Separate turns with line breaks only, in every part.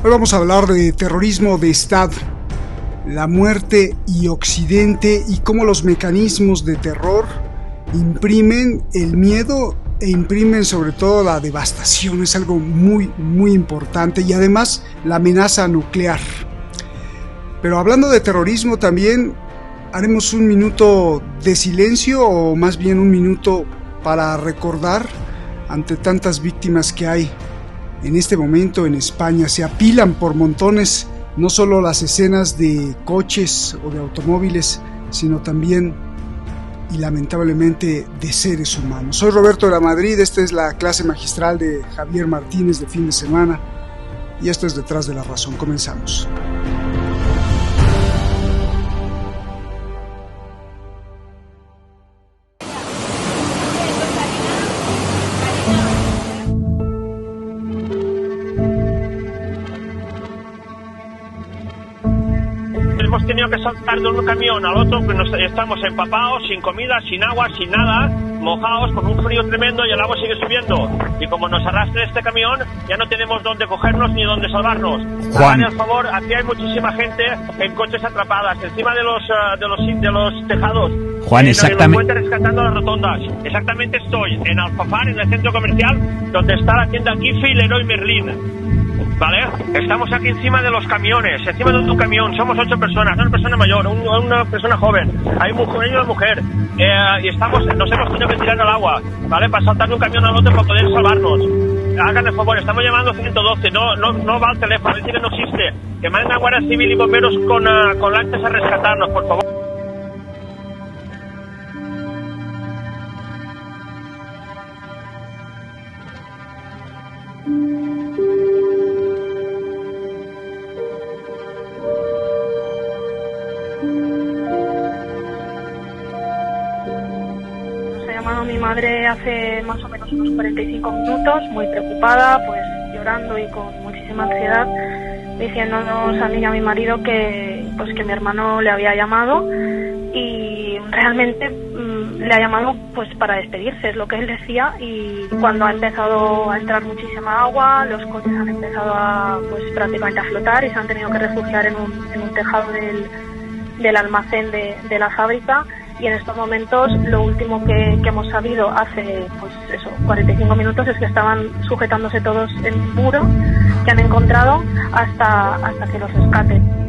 Hoy vamos a hablar de terrorismo de Estado, la muerte y Occidente y cómo los mecanismos de terror imprimen el miedo e imprimen sobre todo la devastación. Es algo muy importante, y además la amenaza nuclear. Pero hablando de terrorismo, también haremos un minuto de silencio, o más bien un minuto para recordar ante tantas víctimas que hay en este momento en España. Se apilan por montones no solo las escenas de coches o de automóviles, sino también y lamentablemente de seres humanos. Soy Roberto de la Madrid, esta es la clase magistral de Javier Martínez de fin de semana, y esto es Detrás de la Razón. Comenzamos.
Hemos tenido que saltar de un camión al otro, pues estamos empapados, sin comida, sin agua, sin nada, mojados, con un frío tremendo, y el agua sigue subiendo. Y como nos arrastre este camión, ya no tenemos dónde cogernos ni dónde salvarnos. Juan, por favor, aquí hay muchísima gente en coches atrapadas, encima de los tejados.
Juan, exactamente.
Rescatando las rotondas. Exactamente, estoy en Alfafar, en el centro comercial, donde está la tienda Giffy, Leroy Merlin. ¿Vale? Estamos aquí encima de los camiones, encima de un camión. Somos 8 personas, una persona mayor, una persona joven. Hay una mujer. Y nos hemos tenido que tirar al agua, ¿vale? Para saltar de un camión al otro para poder salvarnos. Hagan el favor, estamos llamando 112, no va al teléfono, dice que no existe. Que manden a Guardia Civil y bomberos con lanchas a rescatarnos, por favor.
Mi madre hace más o menos unos 45 minutos, muy preocupada, pues llorando y con muchísima ansiedad, diciéndonos a mí y a mi marido que mi hermano le había llamado, y realmente le ha llamado pues para despedirse, es lo que él decía. Y cuando ha empezado a entrar muchísima agua, los coches han empezado a prácticamente a flotar y se han tenido que refugiar en un tejado del almacén de la fábrica. Y en estos momentos lo último que hemos sabido hace 45 minutos es que estaban sujetándose todos en un muro que han encontrado hasta que los rescaten.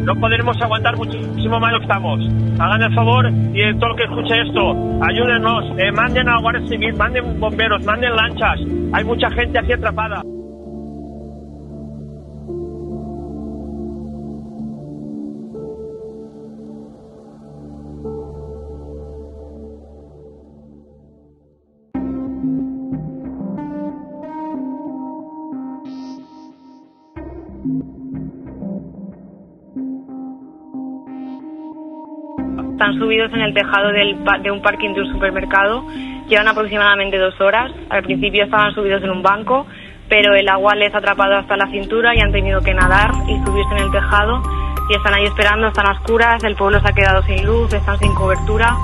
No podremos aguantar muchísimo más lo que estamos. Hagan el favor, y todo lo que escuche esto, ayúdenos, manden a Guardia Civil, manden bomberos, manden lanchas. Hay mucha gente aquí atrapada.
Están subidos en el tejado de un parking de un supermercado. Llevan aproximadamente 2 horas. Al principio estaban subidos en un banco, pero el agua les ha atrapado hasta la cintura y han tenido que nadar y subirse en el tejado. Y están ahí esperando, están a oscuras, el pueblo se ha quedado sin luz, están sin cobertura.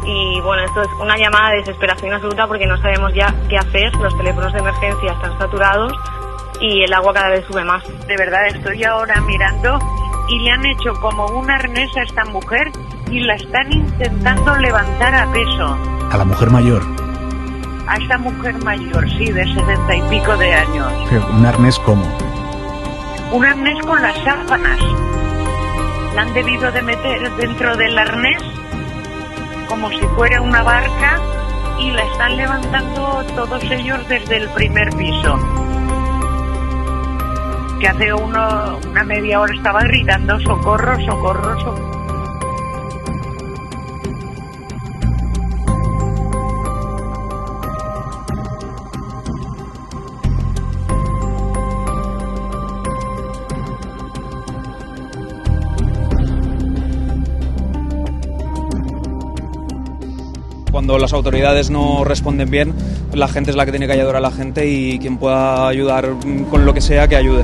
Y bueno, esto es una llamada de desesperación absoluta porque no sabemos ya qué hacer. Los teléfonos de emergencia están saturados y el agua cada vez sube más.
De verdad, estoy ahora mirando y le han hecho como un arnés a esta mujer y la están intentando levantar a peso.
¿A la mujer mayor?
A esta mujer mayor, sí, de 70 y pico de años.
¿Pero un arnés cómo?
Un arnés con las sábanas. La han debido de meter dentro del arnés como si fuera una barca y la están levantando todos ellos desde el primer piso. que hace una media hora estaba gritando socorro, socorro, socorro.
Cuando las autoridades no responden bien, la gente es la que tiene que ayudar a la gente y quien pueda ayudar con lo que sea, que ayude.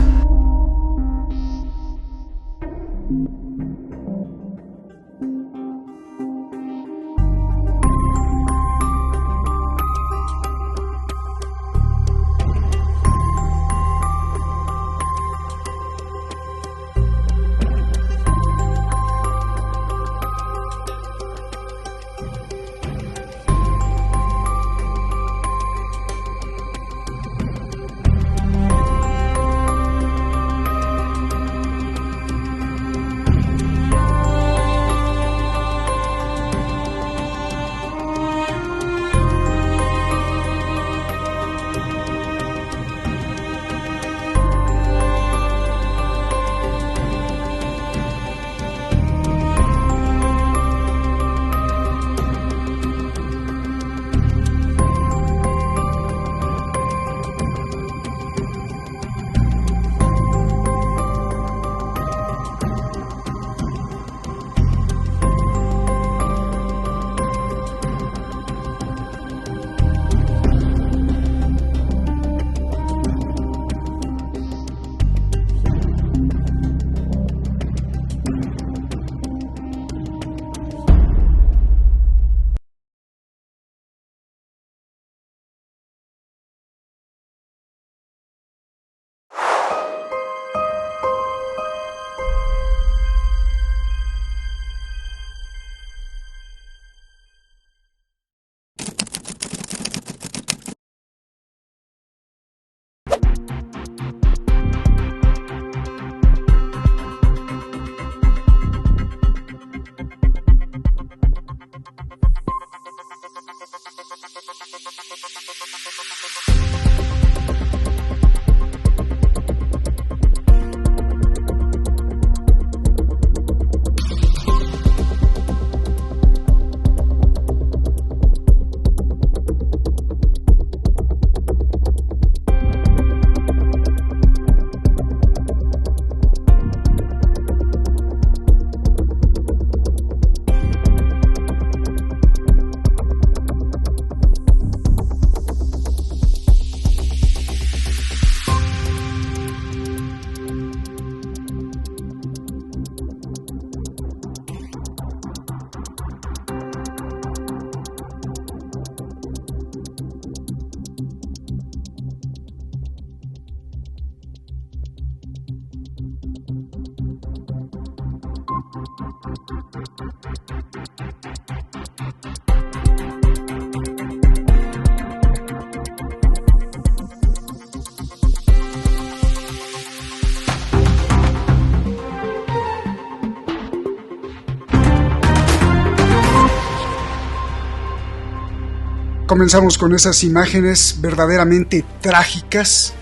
Comenzamos con esas imágenes verdaderamente trágicas,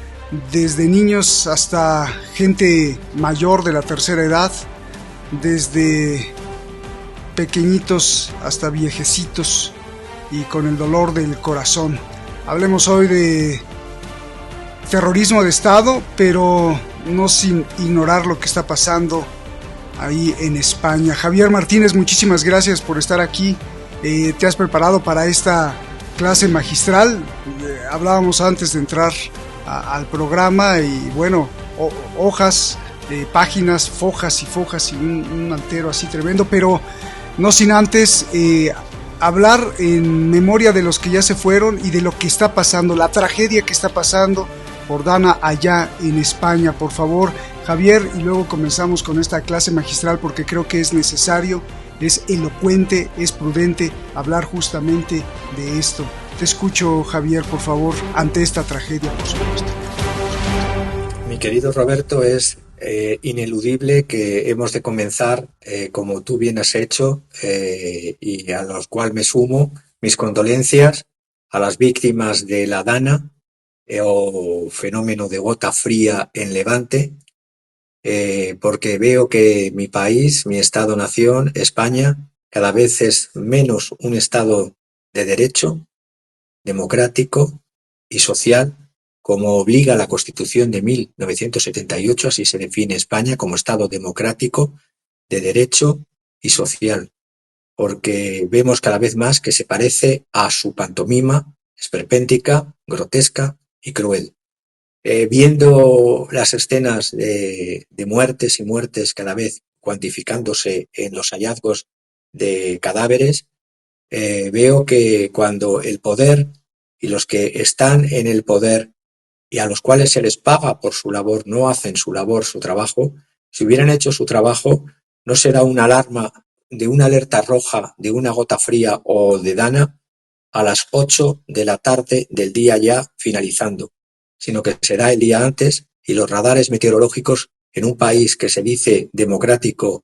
desde niños hasta gente mayor de la tercera edad, desde pequeñitos hasta viejecitos y con el dolor del corazón. Hablemos hoy de terrorismo de Estado, pero no sin ignorar lo que está pasando ahí en España. Javier Martínez, muchísimas gracias por estar aquí. ¿Te has preparado para esta clase magistral? Hablábamos antes de entrar al programa y bueno, hojas, páginas, fojas y fojas y un altero así tremendo, pero no sin antes hablar en memoria de los que ya se fueron y de lo que está pasando, la tragedia que está pasando por Dana allá en España. Por favor, Javier, y luego comenzamos con esta clase magistral porque creo que es necesario, es elocuente, es prudente hablar justamente de esto. Te escucho, Javier, por favor, ante esta tragedia, por supuesto.
Mi querido Roberto, es ineludible que hemos de comenzar, como tú bien has hecho, y a los cual me sumo, mis condolencias a las víctimas de la Dana, o fenómeno de gota fría en Levante, porque veo que mi país, mi Estado-nación, España, cada vez es menos un Estado de derecho, democrático y social, como obliga la Constitución de 1978, así se define España como Estado democrático, de derecho y social, porque vemos cada vez más que se parece a su pantomima esperpéntica, grotesca y cruel. Viendo las escenas de muertes y muertes cada vez cuantificándose en los hallazgos de cadáveres, veo que cuando el poder y los que están en el poder y a los cuales se les paga por su labor no hacen su labor, su trabajo, si hubieran hecho su trabajo, no será una alarma de una alerta roja, de una gota fría o de Dana a las 8 de la tarde del día ya finalizando, sino que será el día antes y los radares meteorológicos en un país que se dice democrático,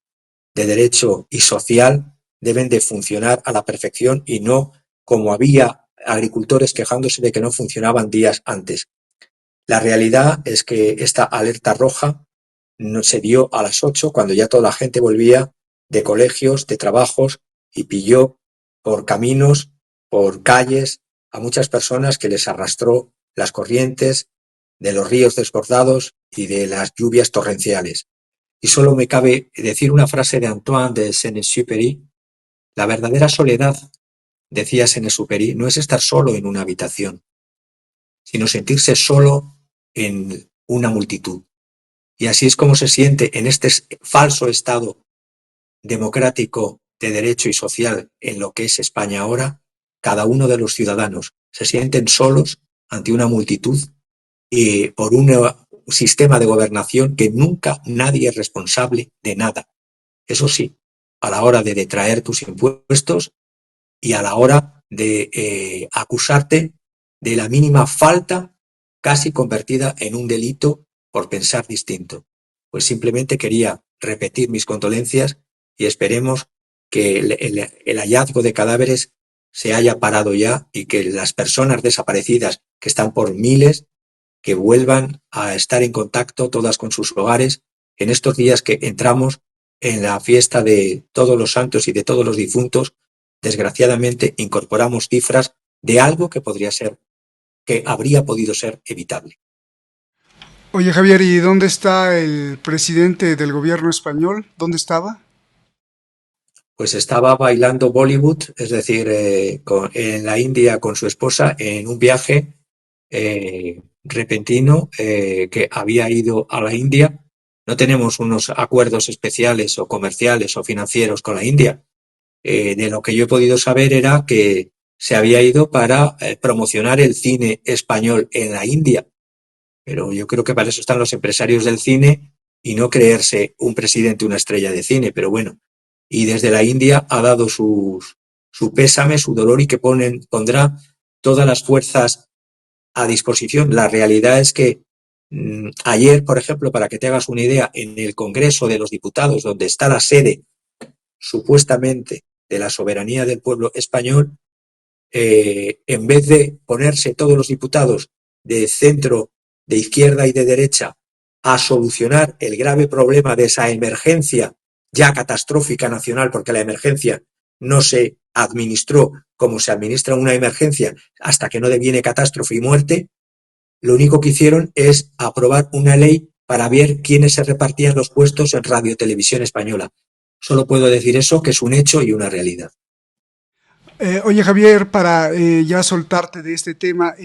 de derecho y social deben de funcionar a la perfección y no como había agricultores quejándose de que no funcionaban días antes. La realidad es que esta alerta roja no se dio a las 8 cuando ya toda la gente volvía de colegios, de trabajos y pilló por caminos, por calles a muchas personas que les arrastró las corrientes de los ríos desbordados y de las lluvias torrenciales. Y solo me cabe decir una frase de Antoine de Saint-Exupéry: la verdadera soledad, decía Saint-Exupéry, no es estar solo en una habitación, sino sentirse solo en una multitud. Y así es como se siente en este falso Estado democrático de derecho y social en lo que es España ahora, cada uno de los ciudadanos se sienten solos ante una multitud y por un sistema de gobernación que nunca nadie es responsable de nada. Eso sí, a la hora de detraer tus impuestos y a la hora de acusarte de la mínima falta, casi convertida en un delito por pensar distinto. Pues simplemente quería repetir mis condolencias y esperemos que el hallazgo de cadáveres se haya parado ya y que las personas desaparecidas, que están por miles, que vuelvan a estar en contacto todas con sus hogares en estos días que entramos en la fiesta de todos los santos y de todos los difuntos. Desgraciadamente incorporamos cifras de algo que podría ser, que habría podido ser evitable.
Oye, Javier, ¿y dónde está el presidente del gobierno español? ¿Dónde estaba?
Pues estaba bailando Bollywood, es decir, en la India con su esposa en un viaje repentino que había ido a la India. No tenemos unos acuerdos especiales o comerciales o financieros con la India. De lo que yo he podido saber era que se había ido para promocionar el cine español en la India. Pero yo creo que para eso están los empresarios del cine y no creerse un presidente, una estrella de cine. Pero bueno, y desde la India ha dado su pésame, su dolor y que pondrá todas las fuerzas a disposición. La realidad es que ayer, por ejemplo, para que te hagas una idea, en el Congreso de los Diputados, donde está la sede supuestamente de la soberanía del pueblo español, en vez de ponerse todos los diputados de centro, de izquierda y de derecha a solucionar el grave problema de esa emergencia ya catastrófica nacional, porque la emergencia no se administró como se administra una emergencia hasta que no deviene catástrofe y muerte, lo único que hicieron es aprobar una ley para ver quiénes se repartían los puestos en Radio Televisión Española. Solo puedo decir eso, que es un hecho y una realidad.
Oye, Javier, para ya soltarte de este tema,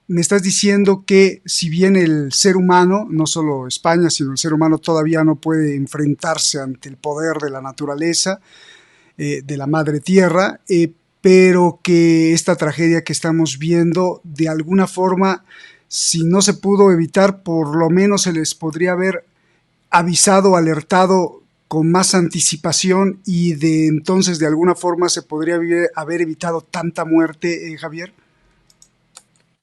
me estás diciendo que si bien el ser humano, no solo España, sino el ser humano todavía no puede enfrentarse ante el poder de la naturaleza, de la madre tierra, pero que esta tragedia que estamos viendo, de alguna forma, si no se pudo evitar, por lo menos se les podría haber avisado, alertado con más anticipación y de entonces de alguna forma se podría haber evitado tanta muerte, Javier.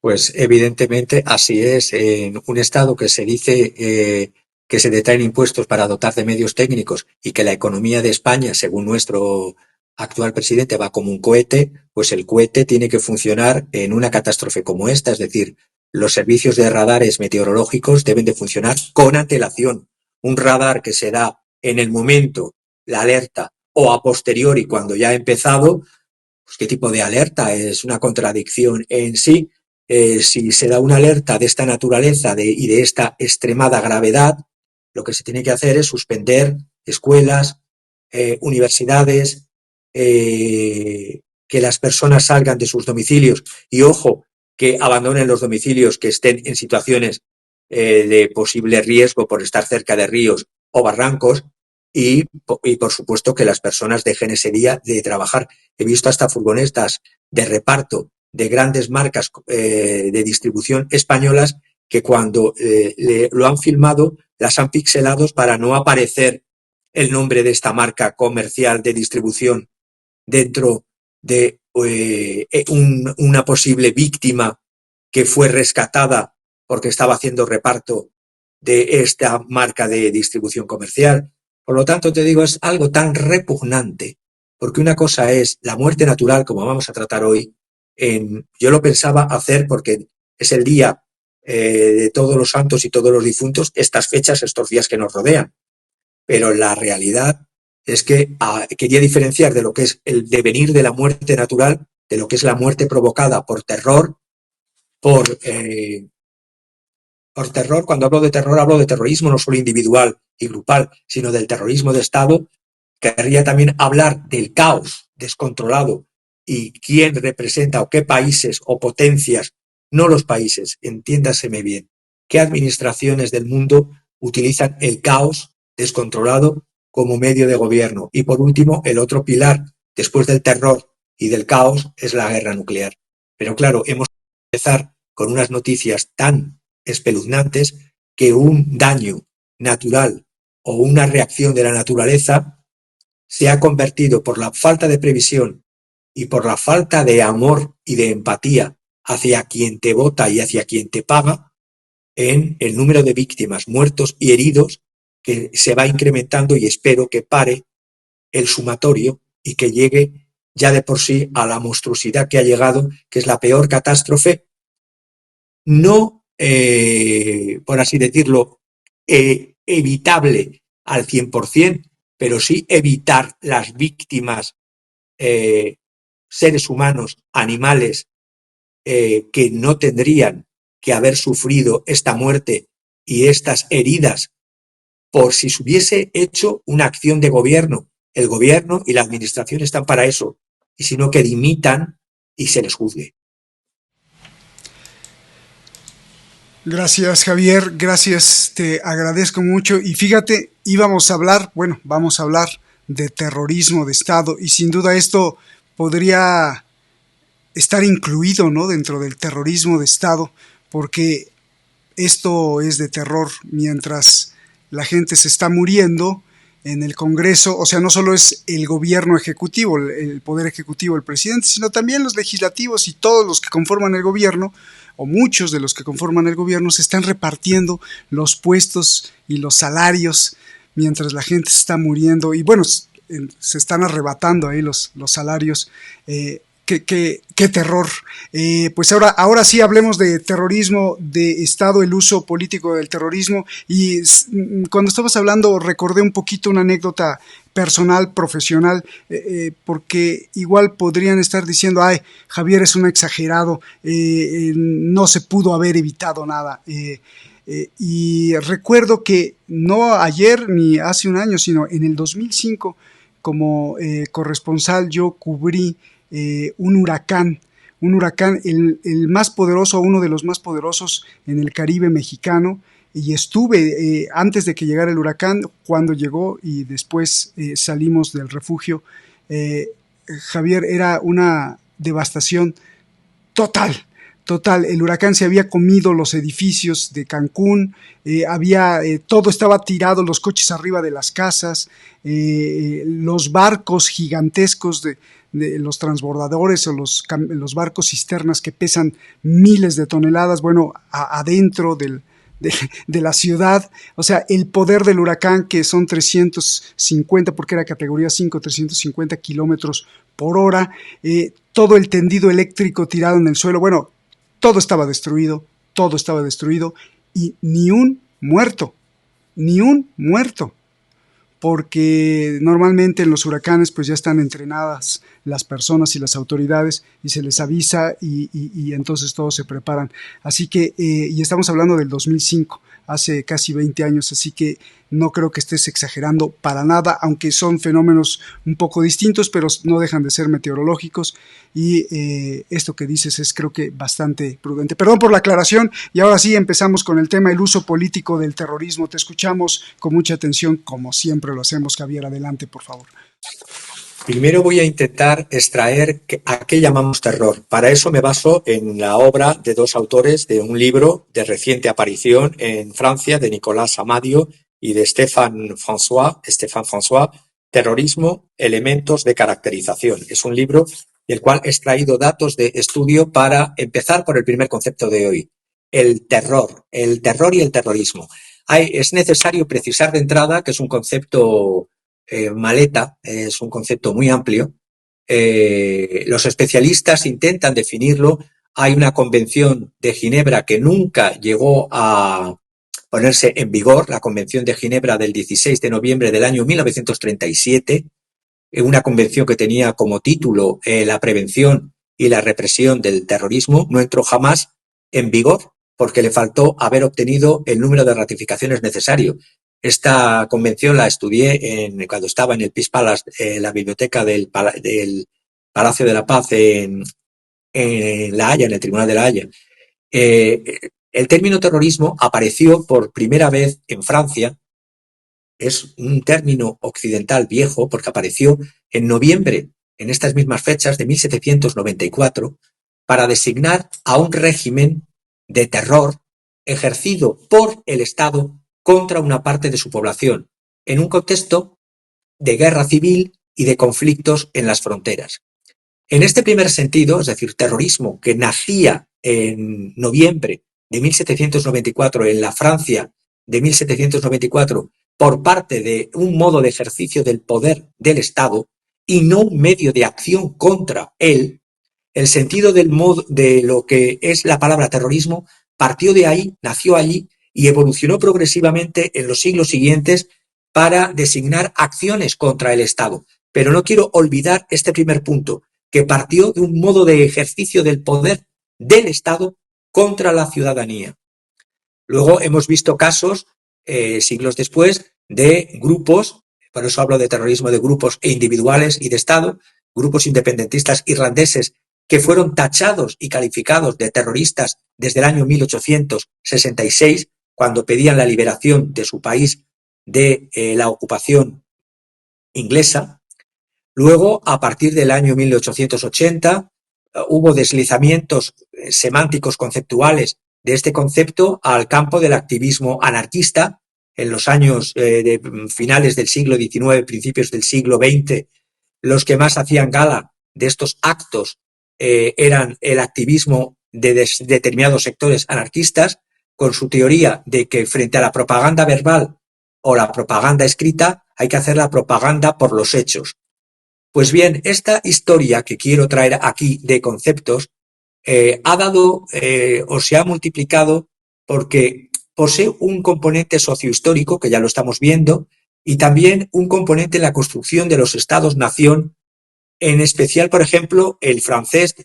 Pues evidentemente así es. En un Estado que se dice que se detraen impuestos para dotar de medios técnicos y que la economía de España, según nuestro actual presidente, va como un cohete, pues el cohete tiene que funcionar en una catástrofe como esta. Es decir, los servicios de radares meteorológicos deben de funcionar con antelación, un radar que se da en el momento, la alerta, o a posteriori cuando ya ha empezado, pues ¿qué tipo de alerta? Es una contradicción en sí. Si se da una alerta de esta naturaleza y de esta extremada gravedad, lo que se tiene que hacer es suspender escuelas, universidades, que las personas salgan de sus domicilios y, ojo, que abandonen los domicilios que estén en situaciones de posible riesgo por estar cerca de ríos o barrancos y por supuesto que las personas dejen ese día de trabajar. He visto hasta furgonetas de reparto de grandes marcas de distribución españolas que cuando lo han filmado las han pixelado para no aparecer el nombre de esta marca comercial de distribución dentro de una posible víctima que fue rescatada porque estaba haciendo reparto de esta marca de distribución comercial. Por lo tanto, te digo, es algo tan repugnante, porque una cosa es la muerte natural, como vamos a tratar hoy. Yo lo pensaba hacer porque es el día de todos los santos y todos los difuntos, estas fechas, estos días que nos rodean. Pero la realidad es que quería diferenciar de lo que es el devenir de la muerte natural, de lo que es la muerte provocada por terror, por terror. Cuando hablo de terror, hablo de terrorismo no solo individual y grupal, sino del terrorismo de Estado. Querría también hablar del caos descontrolado y quién representa o qué países o potencias, no los países, entiéndaseme bien, qué administraciones del mundo utilizan el caos descontrolado como medio de gobierno. Y por último, el otro pilar, después del terror y del caos, es la guerra nuclear. Pero claro, hemos de empezar con unas noticias tan espeluznantes que un daño natural o una reacción de la naturaleza se ha convertido, por la falta de previsión y por la falta de amor y de empatía hacia quien te vota y hacia quien te paga, en el número de víctimas, muertos y heridos, que se va incrementando, y espero que pare el sumatorio y que llegue ya de por sí a la monstruosidad que ha llegado, que es la peor catástrofe, no, por así decirlo, evitable al 100%, pero sí evitar las víctimas, seres humanos, animales, que no tendrían que haber sufrido esta muerte y estas heridas por si se hubiese hecho una acción de gobierno. El gobierno y la administración están para eso, y sino que dimitan y se les juzgue.
Gracias, Javier, gracias, te agradezco mucho. Y fíjate, vamos a hablar de terrorismo de Estado, y sin duda esto podría estar incluido, ¿no?, dentro del terrorismo de Estado, porque esto es de terror mientras la gente se está muriendo en el Congreso. O sea, no solo es el gobierno ejecutivo, el poder ejecutivo, el presidente, sino también los legislativos y todos los que conforman el gobierno, o muchos de los que conforman el gobierno, se están repartiendo los puestos y los salarios mientras la gente se está muriendo, y bueno, se están arrebatando ahí los salarios. Qué terror. Pues ahora sí hablemos de terrorismo de Estado, el uso político del terrorismo. Y cuando estabas hablando recordé un poquito una anécdota personal, profesional, porque igual podrían estar diciendo, ay, Javier es un exagerado, no se pudo haber evitado nada. Y recuerdo que no ayer ni hace un año, sino en el 2005, como corresponsal, yo cubrí un huracán, el más poderoso, uno de los más poderosos en el Caribe mexicano, y estuve antes de que llegara el huracán, cuando llegó, y después salimos del refugio. Javier, era una devastación total. El huracán se había comido los edificios de Cancún, todo estaba tirado, los coches arriba de las casas, los barcos gigantescos de los transbordadores o los barcos cisternas que pesan miles de toneladas, bueno, adentro de la ciudad. O sea, el poder del huracán, que son 350, porque era categoría 5, 350 kilómetros por hora, todo el tendido eléctrico tirado en el suelo. Bueno, todo estaba destruido, y ni un muerto. ni un muerto, porque normalmente en los huracanes pues ya están entrenadas las personas y las autoridades y se les avisa y entonces todos se preparan. Así que, y estamos hablando del 2005, hace casi 20 años, así que no creo que estés exagerando para nada, aunque son fenómenos un poco distintos, pero no dejan de ser meteorológicos y esto que dices es creo que bastante prudente. Perdón por la aclaración y ahora sí empezamos con el tema, el uso político del terrorismo. Te escuchamos con mucha atención, como siempre lo hacemos. Javier, adelante, por favor.
Primero voy a intentar extraer a qué llamamos terror. Para eso me baso en la obra de dos autores de un libro de reciente aparición en Francia, de Nicolas Amadio y de Stéphane François, Terrorismo, elementos de caracterización. Es un libro del cual he extraído datos de estudio para empezar por el primer concepto de hoy, el terror y el terrorismo. Es necesario precisar de entrada que es un concepto maleta, es un concepto muy amplio. Los especialistas intentan definirlo. Hay una convención de Ginebra que nunca llegó a ponerse en vigor, la Convención de Ginebra del 16 de noviembre del año 1937, una convención que tenía como título la prevención y la represión del terrorismo, no entró jamás en vigor porque le faltó haber obtenido el número de ratificaciones necesario. Esta convención la estudié cuando estaba en el Peace Palace, la biblioteca del Palacio de la Paz en La Haya, en el Tribunal de La Haya. El término terrorismo apareció por primera vez en Francia. Es un término occidental viejo porque apareció en noviembre, en estas mismas fechas de 1794, para designar a un régimen de terror ejercido por el Estado contra una parte de su población, en un contexto de guerra civil y de conflictos en las fronteras. En este primer sentido, es decir, terrorismo que nacía en noviembre de 1794 en la Francia de 1794 por parte de un modo de ejercicio del poder del Estado y no un medio de acción contra él, el sentido de lo que es la palabra terrorismo partió de ahí, nació allí y evolucionó progresivamente en los siglos siguientes para designar acciones contra el Estado. Pero no quiero olvidar este primer punto, que partió de un modo de ejercicio del poder del Estado contra la ciudadanía. Luego hemos visto casos, siglos después, de grupos, por eso hablo de terrorismo de grupos e individuales y de Estado, grupos independentistas irlandeses que fueron tachados y calificados de terroristas desde el año 1866, cuando pedían la liberación de su país de la ocupación inglesa. Luego, a partir del año 1880, hubo deslizamientos semánticos conceptuales de este concepto al campo del activismo anarquista. En los años de finales del siglo XIX, principios del siglo XX, los que más hacían gala de estos actos eran el activismo de determinados sectores anarquistas, con su teoría de que frente a la propaganda verbal o la propaganda escrita hay que hacer la propaganda por los hechos. Pues bien, esta historia que quiero traer aquí de conceptos ha dado o se ha multiplicado porque posee un componente sociohistórico, que ya lo estamos viendo, y también un componente en la construcción de los estados-nación, en especial, por ejemplo, el francés,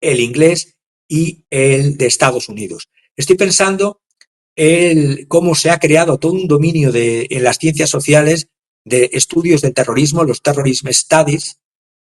el inglés y el de Estados Unidos. Estoy pensando en cómo se ha creado todo un dominio en las ciencias sociales de estudios del terrorismo, los terrorism studies,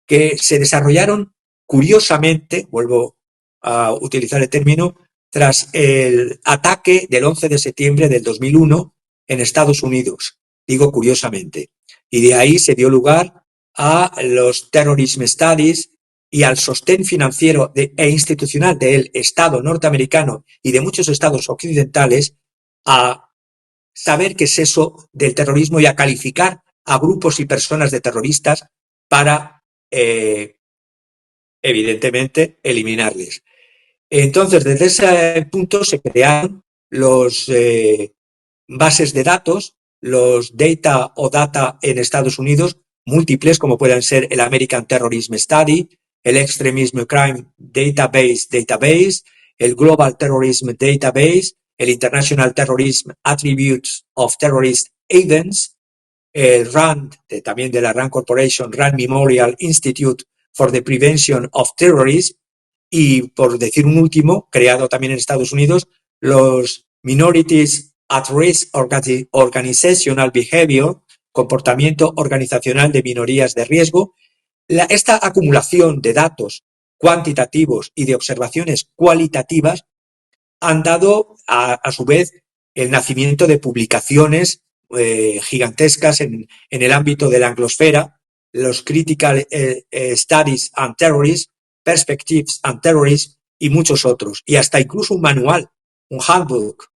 que se desarrollaron curiosamente, vuelvo a utilizar el término, tras el ataque del 11 de septiembre del 2001 en Estados Unidos. Digo curiosamente. Y de ahí se dio lugar a los terrorism studies y al sostén financiero e institucional del Estado norteamericano y de muchos estados occidentales a saber qué es eso del terrorismo y a calificar a grupos y personas de terroristas para, evidentemente, eliminarles. Entonces, desde ese punto se crearon los bases de datos, los data en Estados Unidos, múltiples, como pueden ser el American Terrorism Study, el Extremism Crime Database, el Global Terrorism Database, el International Terrorism Attributes of Terrorist Events, el RAND, también de la RAND Corporation, RAND Memorial Institute for the Prevention of Terrorism, y por decir un último, creado también en Estados Unidos, los Minorities at Risk Organizational Behavior, comportamiento organizacional de minorías de riesgo. Esta acumulación de datos cuantitativos y de observaciones cualitativas han dado, a su vez, el nacimiento de publicaciones gigantescas en el ámbito de la anglosfera, los Critical Studies on Terrorism, Perspectives on Terrorism y muchos otros, y hasta incluso un manual, un handbook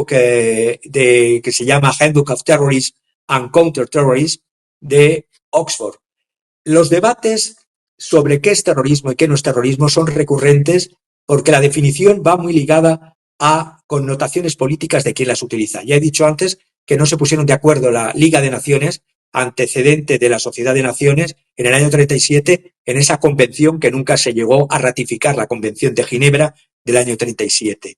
que se llama Handbook of Terrorism and Counterterrorism de Oxford. Los debates sobre qué es terrorismo y qué no es terrorismo son recurrentes porque la definición va muy ligada a connotaciones políticas de quien las utiliza. Ya he dicho antes que no se pusieron de acuerdo la Liga de Naciones, antecedente de la Sociedad de Naciones, en el año 37, en esa convención que nunca se llegó a ratificar, la Convención de Ginebra del año 37.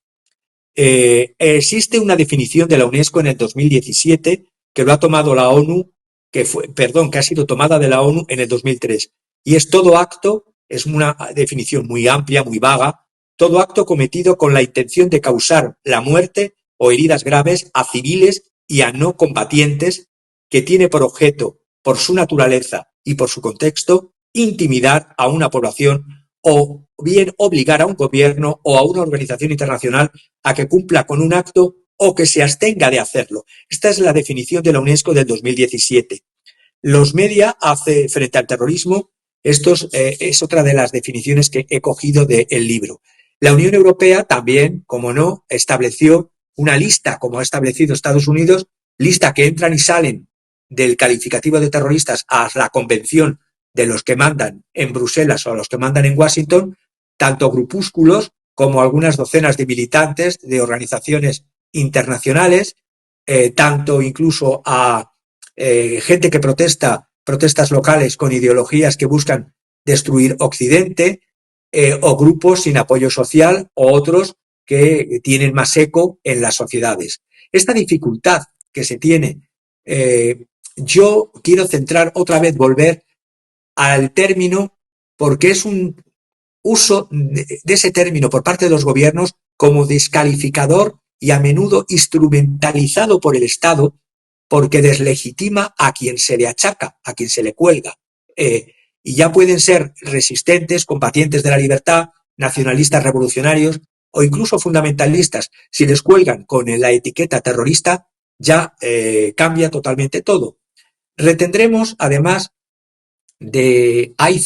Existe una definición de la UNESCO en el 2017 que lo ha tomado la ONU, que ha sido tomada de la ONU en el 2003. Y es todo acto, es una definición muy amplia, muy vaga, todo acto cometido con la intención de causar la muerte o heridas graves a civiles y a no combatientes, que tiene por objeto, por su naturaleza y por su contexto, intimidar a una población o bien obligar a un gobierno o a una organización internacional a que cumpla con un acto o que se abstenga de hacerlo. Esta es la definición de la UNESCO del 2017. Los media frente al terrorismo, es otra de las definiciones que he cogido del libro. La Unión Europea también, como no, estableció una lista, como ha establecido Estados Unidos, lista que entran y salen del calificativo de terroristas a la convención de los que mandan en Bruselas o a los que mandan en Washington, tanto grupúsculos como algunas docenas de militantes de organizaciones internacionales, tanto incluso a gente que protestas locales con ideologías que buscan destruir Occidente, o grupos sin apoyo social o otros que tienen más eco en las sociedades. Esta dificultad que se tiene, yo quiero centrar otra vez, volver al término, porque es un uso de ese término por parte de los gobiernos como descalificador y a menudo instrumentalizado por el Estado, porque deslegitima a quien se le achaca, a quien se le cuelga. Y ya pueden ser resistentes, combatientes de la libertad, nacionalistas revolucionarios o incluso fundamentalistas. Si les cuelgan con la etiqueta terrorista, ya cambia totalmente todo. Retendremos, además, hay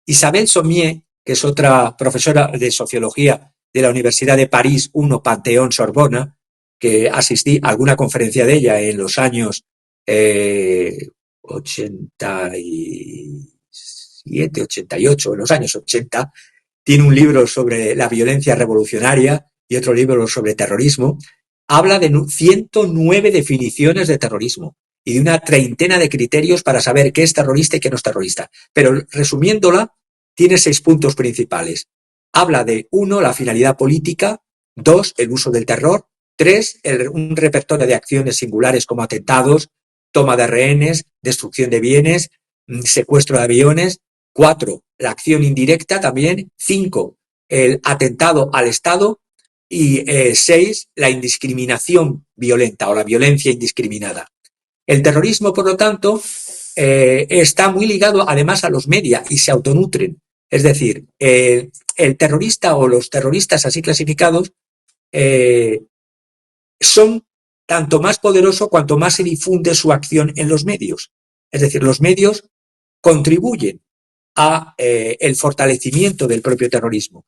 Isabelle Sommier, que es otra profesora de sociología de la Universidad de París 1 Panteón Sorbona, que asistí a alguna conferencia de ella en los años 87, 88, en los años 80, tiene un libro sobre la violencia revolucionaria y otro libro sobre terrorismo. Habla de 109 definiciones de terrorismo y de una treintena de criterios para saber qué es terrorista y qué no es terrorista. Pero resumiéndola, tiene 6 puntos principales. Habla de 1, la finalidad política; 2, el uso del terror; 3, un repertorio de acciones singulares como atentados, toma de rehenes, destrucción de bienes, secuestro de aviones; 4, la acción indirecta también; 5, el atentado al Estado; y 6, la indiscriminación violenta o la violencia indiscriminada. El terrorismo, por lo tanto, está muy ligado además a los media y se autonutren. Es decir, el terrorista o los terroristas así clasificados son tanto más poderosos cuanto más se difunde su acción en los medios. Es decir, los medios contribuyen a el fortalecimiento del propio terrorismo.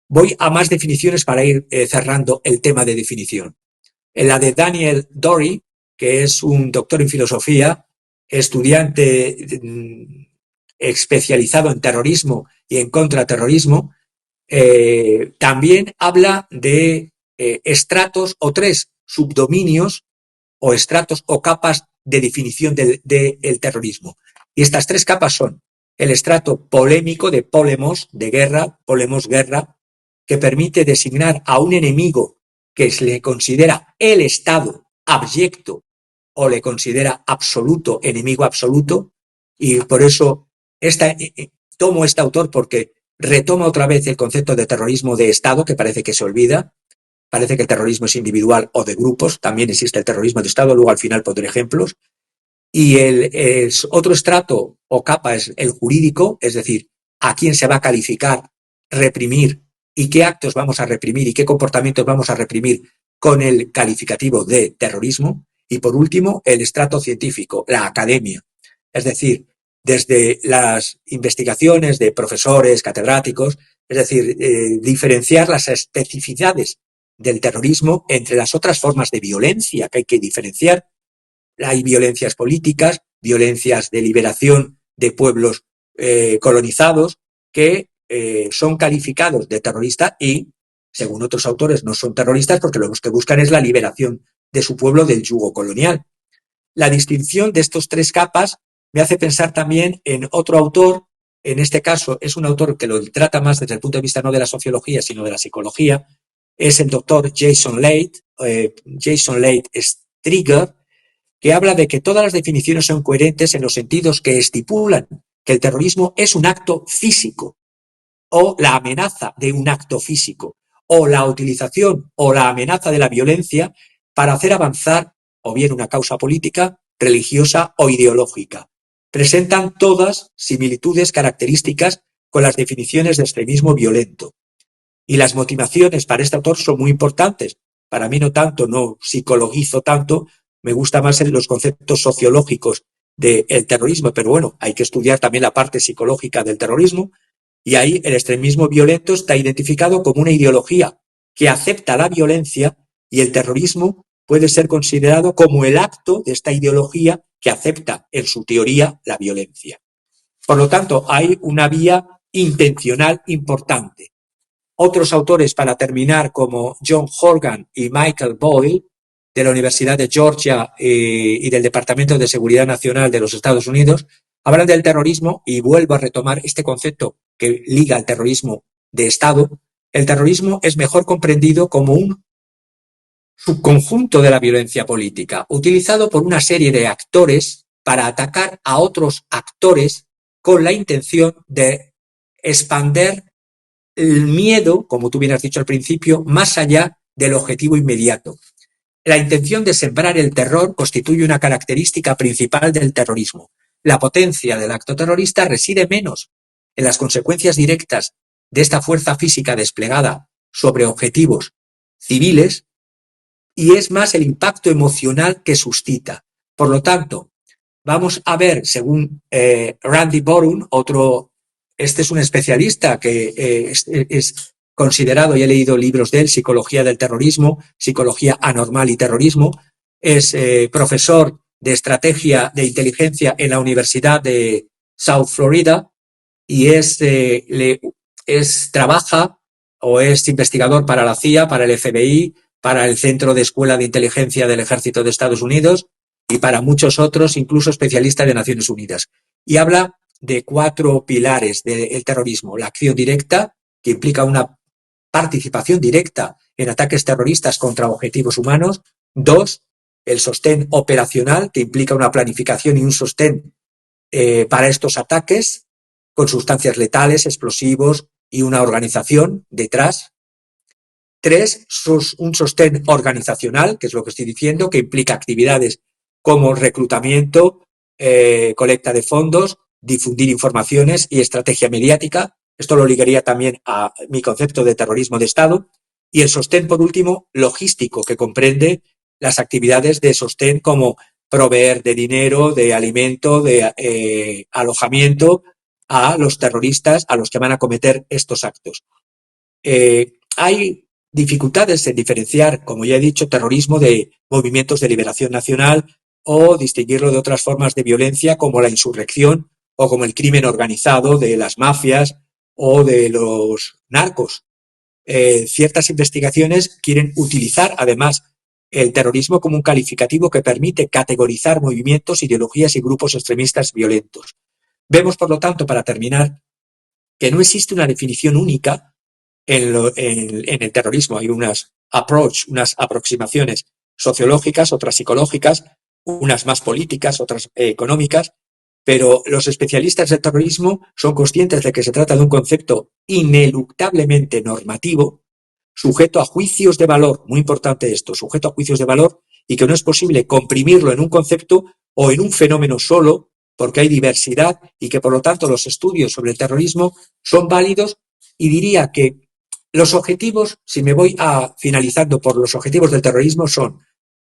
Voy a más definiciones para ir cerrando el tema de definición. En la de Daniel Dory, que es un doctor en filosofía, estudiante especializado en terrorismo y en contraterrorismo, también habla de estratos o 3 subdominios o estratos o capas de definición del terrorismo. Y estas 3 capas son el estrato polémico, de polemos, de guerra, polemos, guerra, que permite designar a un enemigo que se le considera el Estado abyecto o le considera absoluto, enemigo absoluto, y por eso tomo este autor porque retoma otra vez el concepto de terrorismo de Estado, que parece que se olvida. Parece que el terrorismo es individual o de grupos, también existe el terrorismo de Estado, luego al final pondré ejemplos. Y el otro estrato o capa es el jurídico, es decir, a quién se va a calificar, reprimir y qué actos vamos a reprimir y qué comportamientos vamos a reprimir con el calificativo de terrorismo. Y por último, el estrato científico, la academia. Es decir, desde las investigaciones de profesores, catedráticos, es decir, diferenciar las especificidades del terrorismo entre las otras formas de violencia que hay que diferenciar. Hay violencias políticas, violencias de liberación de pueblos colonizados que son calificados de terroristas y, según otros autores, no son terroristas porque lo que buscan es la liberación de su pueblo del yugo colonial. La distinción de estos tres capas me hace pensar también en otro autor, en este caso es un autor que lo trata más desde el punto de vista no de la sociología, sino de la psicología, es el doctor Jason Leight, Striger, que habla de que todas las definiciones son coherentes en los sentidos que estipulan que el terrorismo es un acto físico o la amenaza de un acto físico o la utilización o la amenaza de la violencia para hacer avanzar o bien una causa política, religiosa o ideológica. Presentan todas similitudes características con las definiciones de extremismo violento. Y las motivaciones para este autor son muy importantes. Para mí no tanto, no psicologizo tanto, me gusta más en los conceptos sociológicos del terrorismo, pero bueno, hay que estudiar también la parte psicológica del terrorismo, y ahí el extremismo violento está identificado como una ideología que acepta la violencia y el terrorismo puede ser considerado como el acto de esta ideología que acepta en su teoría la violencia. Por lo tanto, hay una vía intencional importante. Otros autores, para terminar, como John Horgan y Michael Boyle, de la Universidad de Georgia y del Departamento de Seguridad Nacional de los Estados Unidos, hablan del terrorismo, y vuelvo a retomar este concepto que liga al terrorismo de Estado. El terrorismo es mejor comprendido como un subconjunto de la violencia política, utilizado por una serie de actores para atacar a otros actores con la intención de expander el miedo, como tú bien has dicho al principio, más allá del objetivo inmediato. La intención de sembrar el terror constituye una característica principal del terrorismo. La potencia del acto terrorista reside menos en las consecuencias directas de esta fuerza física desplegada sobre objetivos civiles y es más el impacto emocional que suscita. Por lo tanto, vamos a ver, según Randy Borum, este es un especialista que es considerado, y he leído libros de él, Psicología del terrorismo, Psicología anormal y terrorismo, es profesor de estrategia de inteligencia en la Universidad de South Florida y trabaja o es investigador para la CIA, para el FBI, para el Centro de Escuela de Inteligencia del Ejército de Estados Unidos y para muchos otros, incluso especialista de Naciones Unidas. Y habla de 4 pilares del terrorismo: la acción directa, que implica una participación directa en ataques terroristas contra objetivos humanos. 2, el sostén operacional, que implica una planificación y un sostén para estos ataques con sustancias letales, explosivos y una organización detrás. 3, un sostén organizacional, que es lo que estoy diciendo, que implica actividades como reclutamiento, colecta de fondos, difundir informaciones y estrategia mediática. Esto lo ligaría también a mi concepto de terrorismo de Estado. Y el sostén, por último, logístico, que comprende las actividades de sostén como proveer de dinero, de alimento, de alojamiento a los terroristas, a los que van a cometer estos actos. Hay dificultades en diferenciar, como ya he dicho, terrorismo de movimientos de liberación nacional o distinguirlo de otras formas de violencia como la insurrección o como el crimen organizado de las mafias o de los narcos. Ciertas investigaciones quieren utilizar, además, el terrorismo como un calificativo que permite categorizar movimientos, ideologías y grupos extremistas violentos. Vemos, por lo tanto, para terminar, que no existe una definición única en el terrorismo. Hay unas aproximaciones sociológicas, otras psicológicas, unas más políticas, otras económicas, pero los especialistas del terrorismo son conscientes de que se trata de un concepto ineluctablemente normativo, sujeto a juicios de valor, muy importante esto, sujeto a juicios de valor, y que no es posible comprimirlo en un concepto o en un fenómeno solo, porque hay diversidad y que por lo tanto los estudios sobre el terrorismo son válidos, y diría que los objetivos, si me voy finalizando por los objetivos del terrorismo,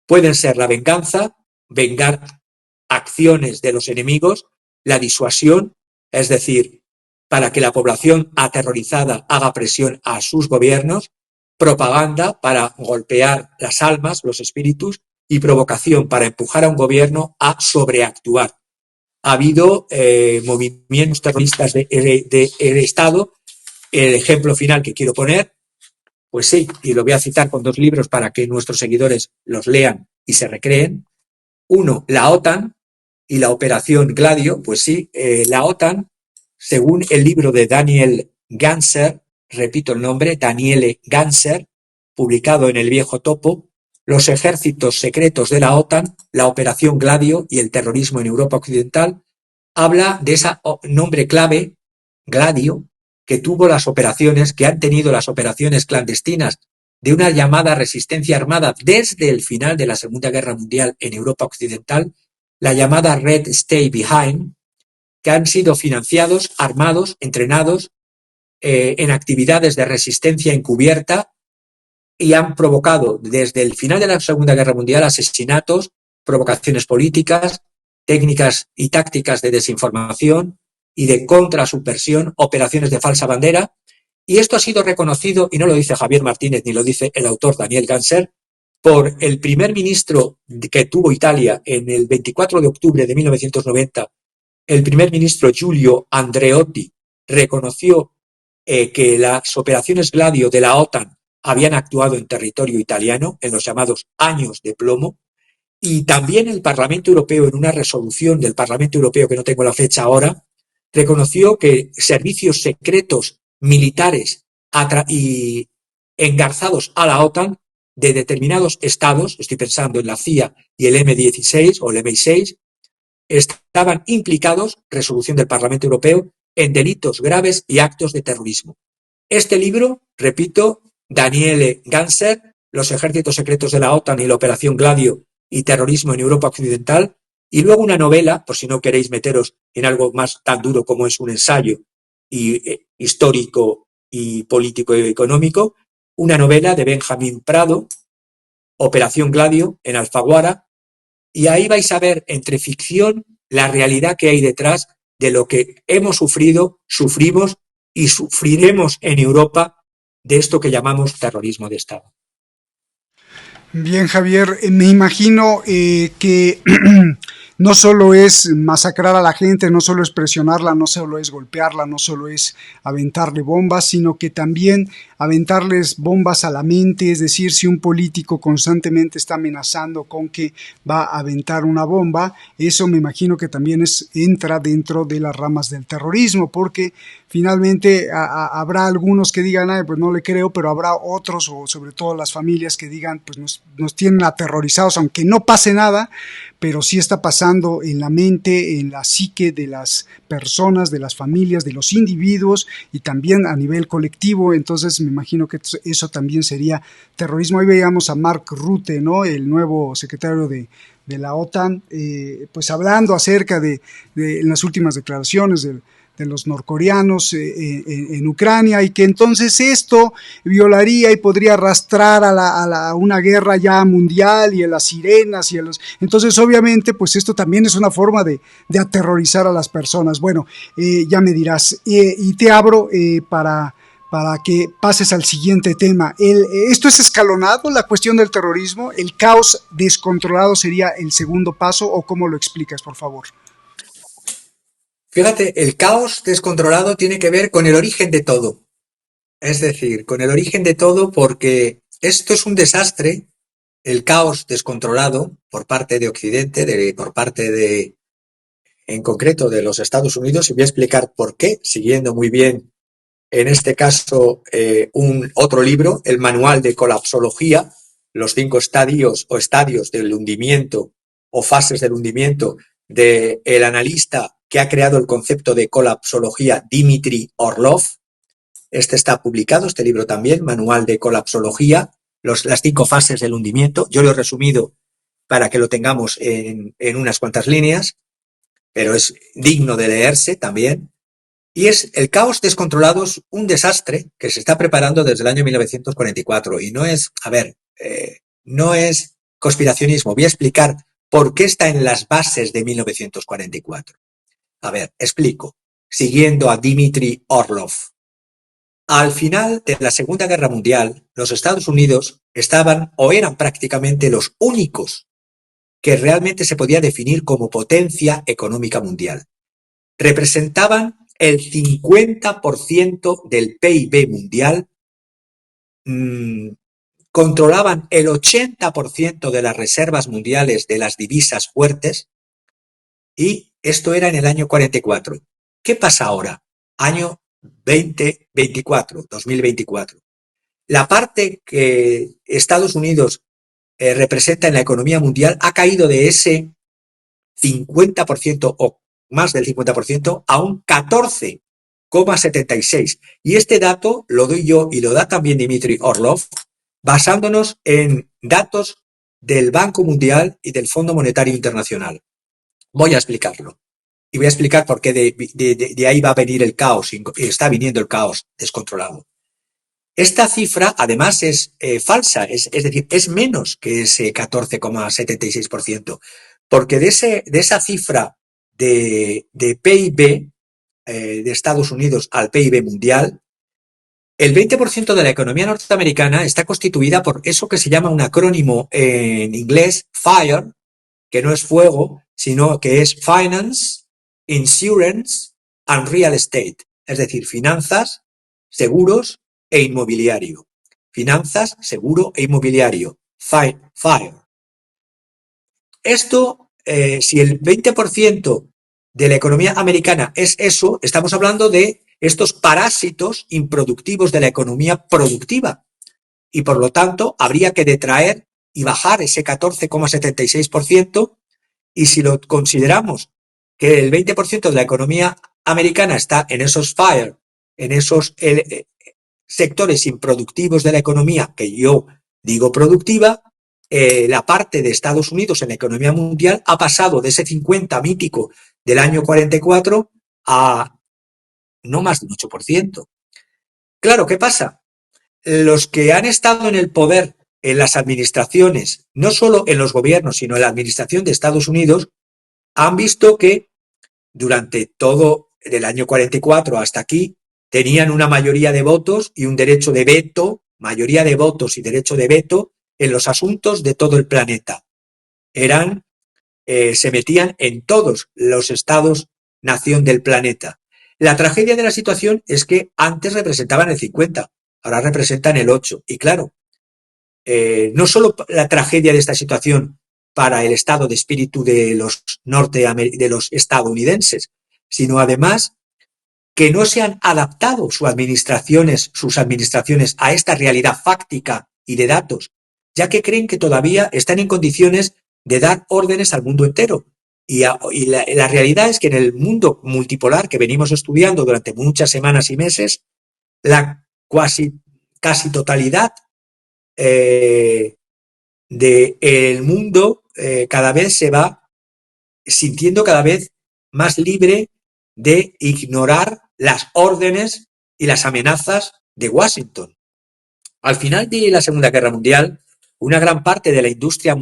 pueden ser la venganza, vengar acciones de los enemigos, la disuasión, es decir, para que la población aterrorizada haga presión a sus gobiernos, propaganda para golpear las almas, los espíritus, y provocación para empujar a un gobierno a sobreactuar. Ha habido movimientos terroristas del Estado. El ejemplo final que quiero poner, pues sí, y lo voy a citar con 2 libros para que nuestros seguidores los lean y se recreen. Uno, la OTAN y la Operación Gladio. Pues sí, la OTAN, según el libro de Daniel Ganser, repito el nombre, Daniele Ganser, publicado en El Viejo Topo, los ejércitos secretos de la OTAN, la Operación Gladio y el terrorismo en Europa Occidental, habla de ese nombre clave, Gladio, que han tenido las operaciones clandestinas de una llamada resistencia armada desde el final de la Segunda Guerra Mundial en Europa Occidental, la llamada Red Stay Behind, que han sido financiados, armados, entrenados en actividades de resistencia encubierta, y han provocado desde el final de la Segunda Guerra Mundial asesinatos, provocaciones políticas, técnicas y tácticas de desinformación y de contrasubversión, operaciones de falsa bandera. Y esto ha sido reconocido, y no lo dice Javier Martínez ni lo dice el autor Daniel Ganser, por el primer ministro que tuvo Italia en el 24 de octubre de 1990. El primer ministro Giulio Andreotti reconoció que las operaciones Gladio de la OTAN habían actuado en territorio italiano en los llamados años de plomo, y también el Parlamento Europeo, en una resolución del Parlamento Europeo que no tengo la fecha ahora, reconoció que servicios secretos militares y engarzados a la OTAN de determinados estados, estoy pensando en la CIA y el M16 o el MI6, estaban implicados, resolución del Parlamento Europeo, en delitos graves y actos de terrorismo. Este libro, repito, Daniele Ganser, Los ejércitos secretos de la OTAN y la Operación Gladio y terrorismo en Europa Occidental, y luego una novela, por si no queréis meteros en algo más tan duro como es un ensayo histórico y político y económico, una novela de Benjamín Prado, Operación Gladio, en Alfaguara, y ahí vais a ver entre ficción la realidad que hay detrás de lo que hemos sufrido, sufrimos y sufriremos en Europa de esto que llamamos terrorismo de Estado.
Bien, Javier, me imagino que no solo es masacrar a la gente, no solo es presionarla, no solo es golpearla, no solo es aventarle bombas, sino que también aventarles bombas a la mente. Es decir, si un político constantemente está amenazando con que va a aventar una bomba, eso me imagino que también entra dentro de las ramas del terrorismo, porque finalmente habrá algunos que digan, pues no le creo, pero habrá otros, o sobre todo las familias, que digan, pues nos tienen aterrorizados, aunque no pase nada, pero sí está pasando en la mente, en la psique de las personas, de las familias, de los individuos, y también a nivel colectivo. Entonces me imagino que eso también sería terrorismo. Ahí veíamos a Mark Rutte, ¿no?, el nuevo secretario de la OTAN, pues hablando acerca de en las últimas declaraciones de los norcoreanos en Ucrania, y que entonces esto violaría y podría arrastrar a una guerra ya mundial, y a las sirenas entonces obviamente pues esto también es una forma de aterrorizar a las personas. Bueno, ya me dirás, y te abro para que pases al siguiente tema. Esto es escalonado, la cuestión del terrorismo, el caos descontrolado sería el segundo paso, ¿o cómo lo explicas, por favor?
Fíjate, el caos descontrolado tiene que ver con el origen de todo. Es decir, con el origen de todo, porque esto es un desastre, el caos descontrolado por parte de Occidente, por parte en concreto de los Estados Unidos, y voy a explicar por qué, siguiendo muy bien en este caso otro libro, el Manual de Colapsología, los 5 estadios o estadios del hundimiento o fases del hundimiento del analista que ha creado el concepto de colapsología, Dmitry Orlov. Este está publicado, este libro también, Manual de Colapsología, las 5 fases del hundimiento. Yo lo he resumido para que lo tengamos en unas cuantas líneas, pero es digno de leerse también. Y es el caos descontrolado, es un desastre que se está preparando desde el año 1944. Y no es, no es conspiracionismo. Voy a explicar por qué está en las bases de 1944. A ver, explico. Siguiendo a Dmitry Orlov. Al final de la Segunda Guerra Mundial, los Estados Unidos estaban o eran prácticamente los únicos que realmente se podía definir como potencia económica mundial. Representaban el 50% del PIB mundial, controlaban el 80% de las reservas mundiales de las divisas fuertes, y esto era en el año 44. ¿Qué pasa ahora? Año 2024, 2024. La parte que Estados Unidos representa en la economía mundial ha caído de ese 50% o más del 50% a un 14,76%. Y este dato lo doy yo y lo da también Dmitry Orlov, basándonos en datos del Banco Mundial y del Fondo Monetario Internacional. Voy a explicarlo. Y voy a explicar por qué de ahí va a venir el caos, y está viniendo el caos descontrolado. Esta cifra, además, es falsa, es decir, es menos que ese 14,76%, porque de esa cifra de PIB de Estados Unidos al PIB mundial, el 20% de la economía norteamericana está constituida por eso que se llama un acrónimo en inglés, FIRE, que no es fuego, sino que es Finance, Insurance and Real Estate, es decir, finanzas, seguros e inmobiliario. Finanzas, seguro e inmobiliario. FIRE. Esto, si el 20% de la economía americana es eso, estamos hablando de estos parásitos improductivos de la economía productiva. Y por lo tanto, habría que detraer y bajar ese 14,76%. Y si lo consideramos que el 20% de la economía americana está en esos FIRE, en esos sectores improductivos de la economía, que yo digo productiva, la parte de Estados Unidos en la economía mundial ha pasado de ese 50 mítico del año 44 a no más de un 8%. Claro, ¿qué pasa? Los que han estado en el poder en las administraciones, no solo en los gobiernos, sino en la administración de Estados Unidos, han visto que durante todo el año 44 hasta aquí tenían una mayoría de votos y un derecho de veto, mayoría de votos y derecho de veto en los asuntos de todo el planeta. Se metían en todos los estados-nación del planeta. La tragedia de la situación es que antes representaban el 50%, ahora representan el 8%. Y claro, no solo la tragedia de esta situación para el estado de espíritu de los estadounidenses, sino además que no se han adaptado sus administraciones a esta realidad fáctica y de datos, ya que creen que todavía están en condiciones de dar órdenes al mundo entero. Y la realidad es que en el mundo multipolar que venimos estudiando durante muchas semanas y meses, la casi totalidad del mundo cada vez se va sintiendo cada vez más libre de ignorar las órdenes y las amenazas de Washington. Al final de la Segunda Guerra Mundial, una gran parte de la industria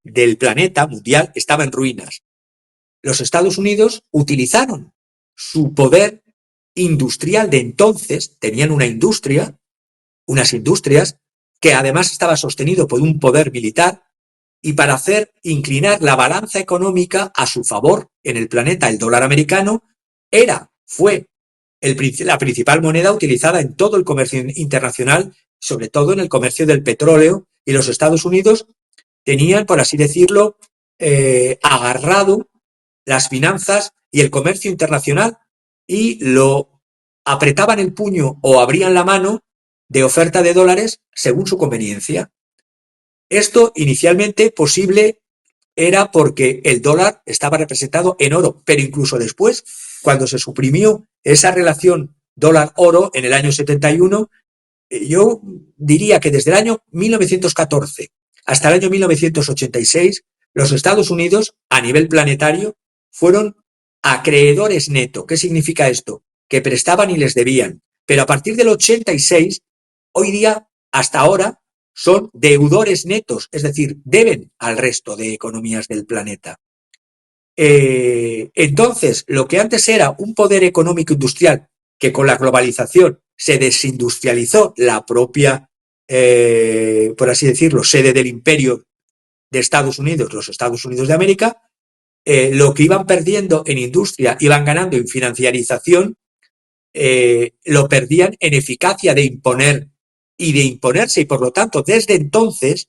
del planeta mundial estaba en ruinas. Los Estados Unidos utilizaron su poder industrial de entonces, tenían unas industrias que además estaba sostenido por un poder militar, y para hacer inclinar la balanza económica a su favor en el planeta, el dólar americano fue la principal moneda utilizada en todo el comercio internacional, sobre todo en el comercio del petróleo, y los Estados Unidos tenían, por así decirlo, agarrado las finanzas y el comercio internacional, y lo apretaban el puño o abrían la mano de oferta de dólares según su conveniencia. Esto inicialmente posible era porque el dólar estaba representado en oro, pero incluso después, cuando se suprimió esa relación dólar-oro en el año 71, yo diría que desde el año 1914 hasta el año 1986, los Estados Unidos, a nivel planetario, fueron acreedores neto. ¿Qué significa esto? Que prestaban y les debían. Pero a partir del 86, hoy día, hasta ahora, son deudores netos, es decir, deben al resto de economías del planeta. Entonces, lo que antes era un poder económico industrial, que con la globalización se desindustrializó la propia, por así decirlo, sede del imperio de Estados Unidos, los Estados Unidos de América, lo que iban perdiendo en industria, iban ganando en financiarización, lo perdían en eficacia de imponer y de imponerse, y por lo tanto, desde entonces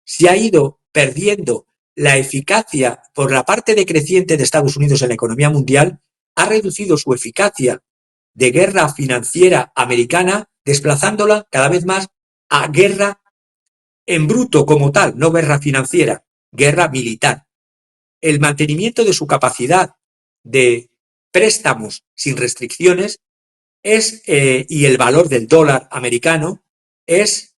se ha ido perdiendo la eficacia por la parte decreciente de Estados Unidos en la economía mundial, ha reducido su eficacia de guerra financiera americana, desplazándola cada vez más a guerra en bruto como tal, no guerra financiera, guerra militar. El mantenimiento de su capacidad de préstamos sin restricciones y el valor del dólar americano es,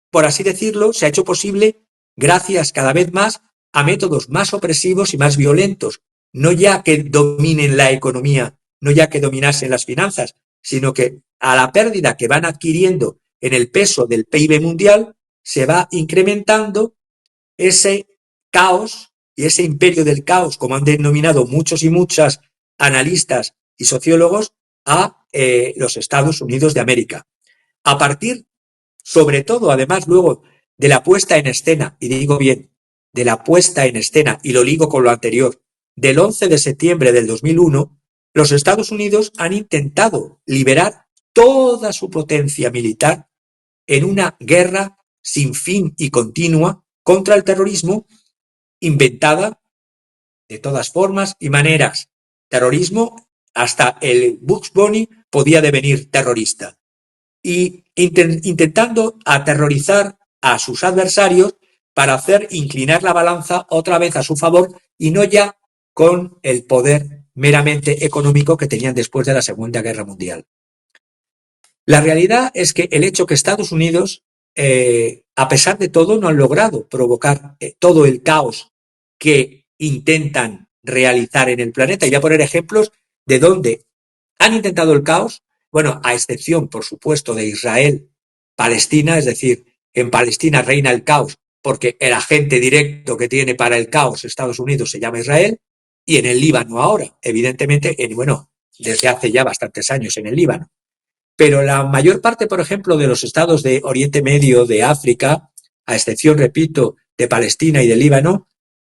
por así decirlo, se ha hecho posible gracias cada vez más a métodos más opresivos y más violentos, no ya que dominen la economía, no ya que dominasen las finanzas, sino que a la pérdida que van adquiriendo en el peso del PIB mundial se va incrementando ese caos y ese imperio del caos, como han denominado muchos y muchas analistas y sociólogos, a los Estados Unidos de América. A partir, sobre todo, además, luego de la puesta en escena, y digo bien, de la puesta en escena, y lo ligo con lo anterior, del 11 de septiembre del 2001, los Estados Unidos han intentado liberar toda su potencia militar en una guerra sin fin y continua contra el terrorismo, inventada de todas formas y maneras. Terrorismo, hasta el Bugs Bunny podía devenir terrorista. Y intentando aterrorizar a sus adversarios para hacer inclinar la balanza otra vez a su favor y no ya con el poder meramente económico que tenían después de la Segunda Guerra Mundial. La realidad es que el hecho que Estados Unidos, a pesar de todo, no han logrado provocar todo el caos que intentan realizar en el planeta. Y voy a poner ejemplos de dónde han intentado el caos, bueno, a excepción, por supuesto, de Israel, Palestina, es decir, en Palestina reina el caos porque el agente directo que tiene para el caos Estados Unidos se llama Israel, y en el Líbano ahora, evidentemente, desde hace ya bastantes años en el Líbano. Pero la mayor parte, por ejemplo, de los estados de Oriente Medio, de África, a excepción, repito, de Palestina y del Líbano,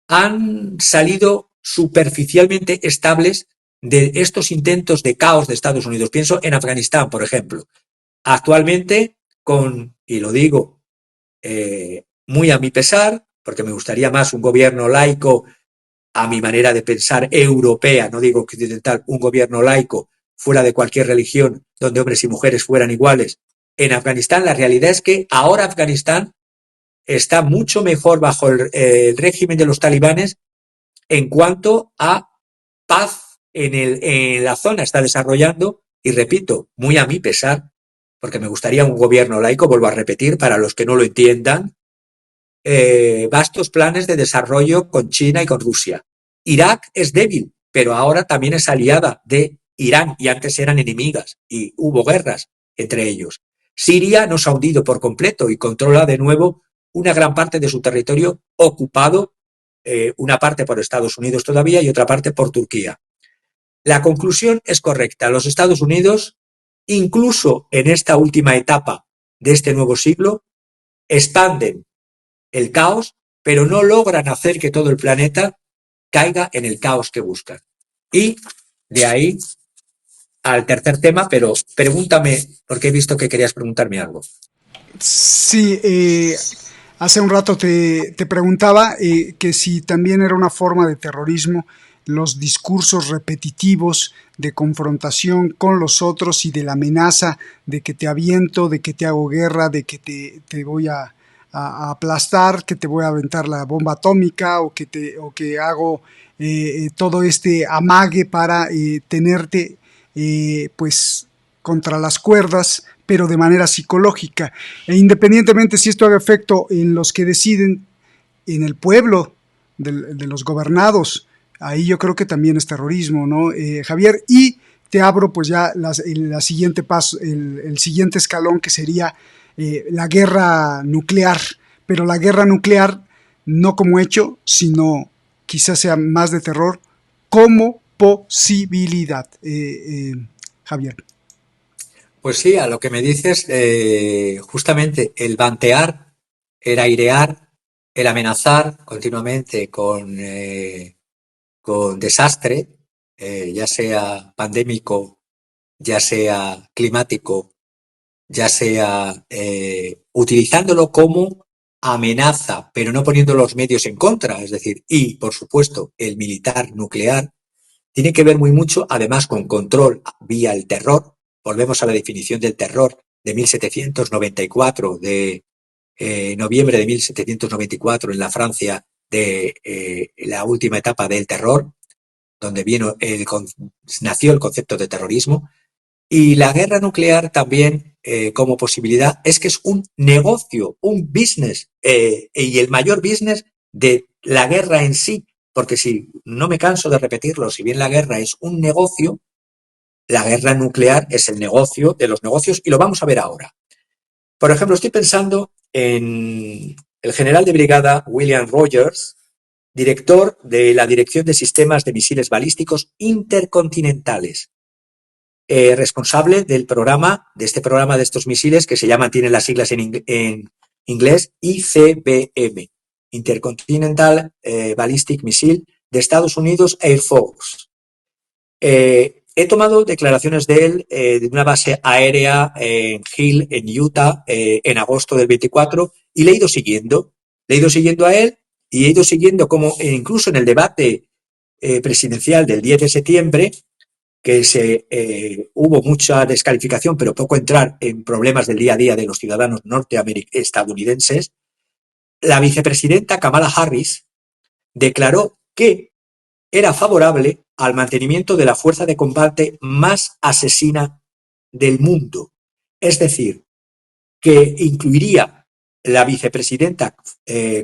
han salido superficialmente estables de estos intentos de caos de Estados Unidos. Pienso en Afganistán, por ejemplo. Actualmente, y lo digo muy a mi pesar, porque me gustaría más un gobierno laico, a mi manera de pensar europea, no digo occidental, un gobierno laico fuera de cualquier religión, donde hombres y mujeres fueran iguales. En Afganistán, la realidad es que ahora Afganistán está mucho mejor bajo el régimen de los talibanes en cuanto a paz en la zona está desarrollando, y repito, muy a mi pesar, porque me gustaría un gobierno laico, vuelvo a repetir, para los que no lo entiendan, vastos planes de desarrollo con China y con Rusia. Irak es débil, pero ahora también es aliada de Irán, y antes eran enemigas, y hubo guerras entre ellos. Siria no se ha hundido por completo y controla de nuevo una gran parte de su territorio ocupado, una parte por Estados Unidos todavía y otra parte por Turquía. La conclusión es correcta. Los Estados Unidos, incluso en esta última etapa de este nuevo siglo, expanden el caos, pero no logran hacer que todo el planeta caiga en el caos que buscan. Y de ahí al tercer tema, pero pregúntame, porque he visto que querías preguntarme algo.
Sí, hace un rato te preguntaba que si también era una forma de terrorismo los discursos repetitivos de confrontación con los otros y de la amenaza de que te aviento, de que te hago guerra, de que te voy a aplastar, que te voy a aventar la bomba atómica o que hago todo este amague para tenerte pues contra las cuerdas, pero de manera psicológica, e independientemente si esto haga efecto en los que deciden, en el pueblo de los gobernados, ahí yo creo que también es terrorismo, ¿no, Javier? Y te abro pues ya la siguiente paso, el siguiente escalón, que sería la guerra nuclear, pero la guerra nuclear no como hecho, sino quizás sea más de terror, como posibilidad. Javier.
Pues sí, a lo que me dices, justamente el vantear, el airear, el amenazar continuamente con desastre, ya sea pandémico, ya sea climático, ya sea utilizándolo como amenaza, pero no poniendo los medios en contra, es decir, y por supuesto el militar nuclear, tiene que ver muy mucho, además, con control vía el terror. Volvemos a la definición del terror de 1794, de noviembre de 1794, en la Francia de la última etapa del terror, donde nació el concepto de terrorismo. Y la guerra nuclear también, como posibilidad, es que es un negocio, un business, y el mayor business de la guerra en sí. Porque si no me canso de repetirlo, si bien la guerra es un negocio, la guerra nuclear es el negocio de los negocios, y lo vamos a ver ahora. Por ejemplo, estoy pensando en el general de brigada William Rogers, director de la Dirección de Sistemas de Misiles Balísticos Intercontinentales, responsable del programa, de estos misiles que se llaman, tienen las siglas en inglés, ICBM. Intercontinental Ballistic Missile, de Estados Unidos Air Force. He tomado declaraciones de él de una base aérea en Hill, en Utah, en agosto del 24, y le he ido siguiendo a él, y he ido siguiendo cómo incluso en el debate presidencial del 10 de septiembre, que hubo mucha descalificación, pero poco entrar en problemas del día a día de los ciudadanos estadounidenses, la vicepresidenta Kamala Harris declaró que era favorable al mantenimiento de la fuerza de combate más asesina del mundo. Es decir, que incluiría la vicepresidenta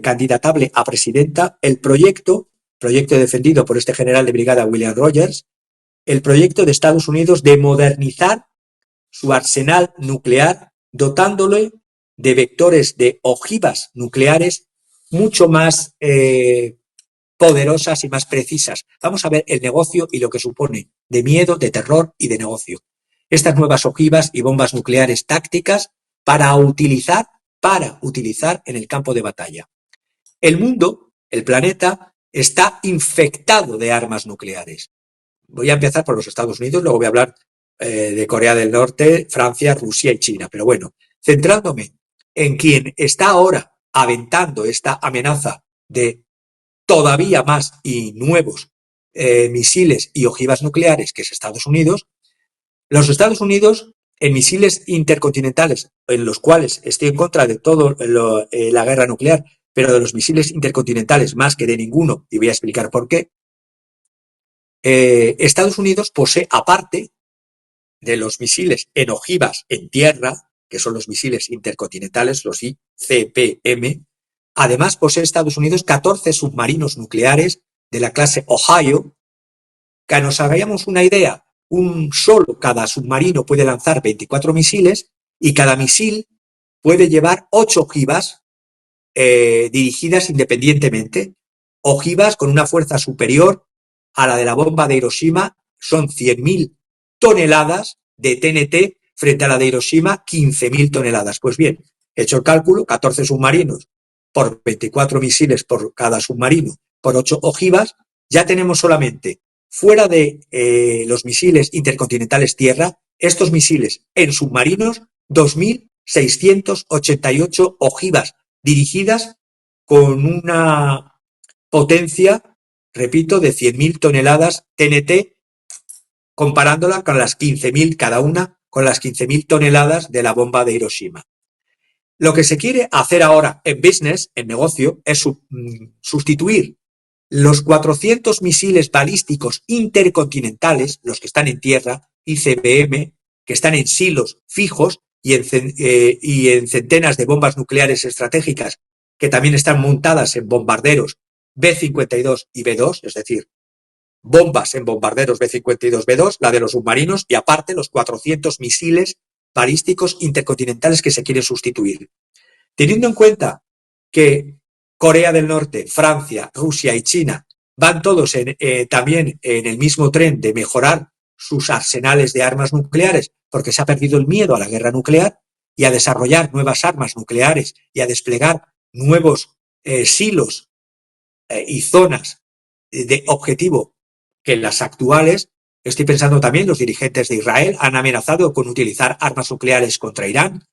candidatable a presidenta el proyecto defendido por este general de brigada William Rogers, el proyecto de Estados Unidos de modernizar su arsenal nuclear, dotándole de vectores de ojivas nucleares mucho más poderosas y más precisas. Vamos a ver el negocio y lo que supone de miedo, de terror y de negocio. Estas nuevas ojivas y bombas nucleares tácticas para utilizar en el campo de batalla. El mundo, el planeta, está infectado de armas nucleares. Voy a empezar por los Estados Unidos, luego voy a hablar de Corea del Norte, Francia, Rusia y China. Pero bueno, centrándome en quien está ahora aventando esta amenaza de todavía más y nuevos misiles y ojivas nucleares, que es Estados Unidos. Los Estados Unidos, en misiles intercontinentales, en los cuales estoy en contra de todo la guerra nuclear, pero de los misiles intercontinentales más que de ninguno, y voy a explicar por qué, Estados Unidos posee, aparte de los misiles en ojivas en tierra, que son los misiles intercontinentales, los ICBM, además posee Estados Unidos 14 submarinos nucleares de la clase Ohio. Que nos hagamos una idea, cada submarino puede lanzar 24 misiles, y cada misil puede llevar 8 ojivas dirigidas independientemente. Ojivas con una fuerza superior a la de la bomba de Hiroshima, son 100.000 toneladas de TNT frente a la de Hiroshima, 15.000 toneladas. Pues bien, hecho el cálculo, 14 submarinos por 24 misiles por cada submarino, por 8 ojivas, ya tenemos solamente, fuera de los misiles intercontinentales tierra, estos misiles en submarinos, 2.688 ojivas dirigidas con una potencia repito, de 100.000 toneladas TNT, comparándola con las 15.000 cada una, con las 15.000 toneladas de la bomba de Hiroshima. Lo que se quiere hacer ahora en business, en negocio, es sustituir los 400 misiles balísticos intercontinentales, los que están en tierra, ICBM, que están en silos fijos y en centenas de bombas nucleares estratégicas que también están montadas en bombarderos B-52 y B-2, es decir, bombas en bombarderos B-52, B-2, la de los submarinos, y aparte los 400 misiles balísticos intercontinentales que se quieren sustituir. Teniendo en cuenta que Corea del Norte, Francia, Rusia y China van todos también en el mismo tren de mejorar sus arsenales de armas nucleares, porque se ha perdido el miedo a la guerra nuclear, y a desarrollar nuevas armas nucleares y a desplegar nuevos silos y zonas de objetivo que las actuales. Estoy pensando también, los dirigentes de Israel han amenazado con utilizar armas nucleares contra Irán,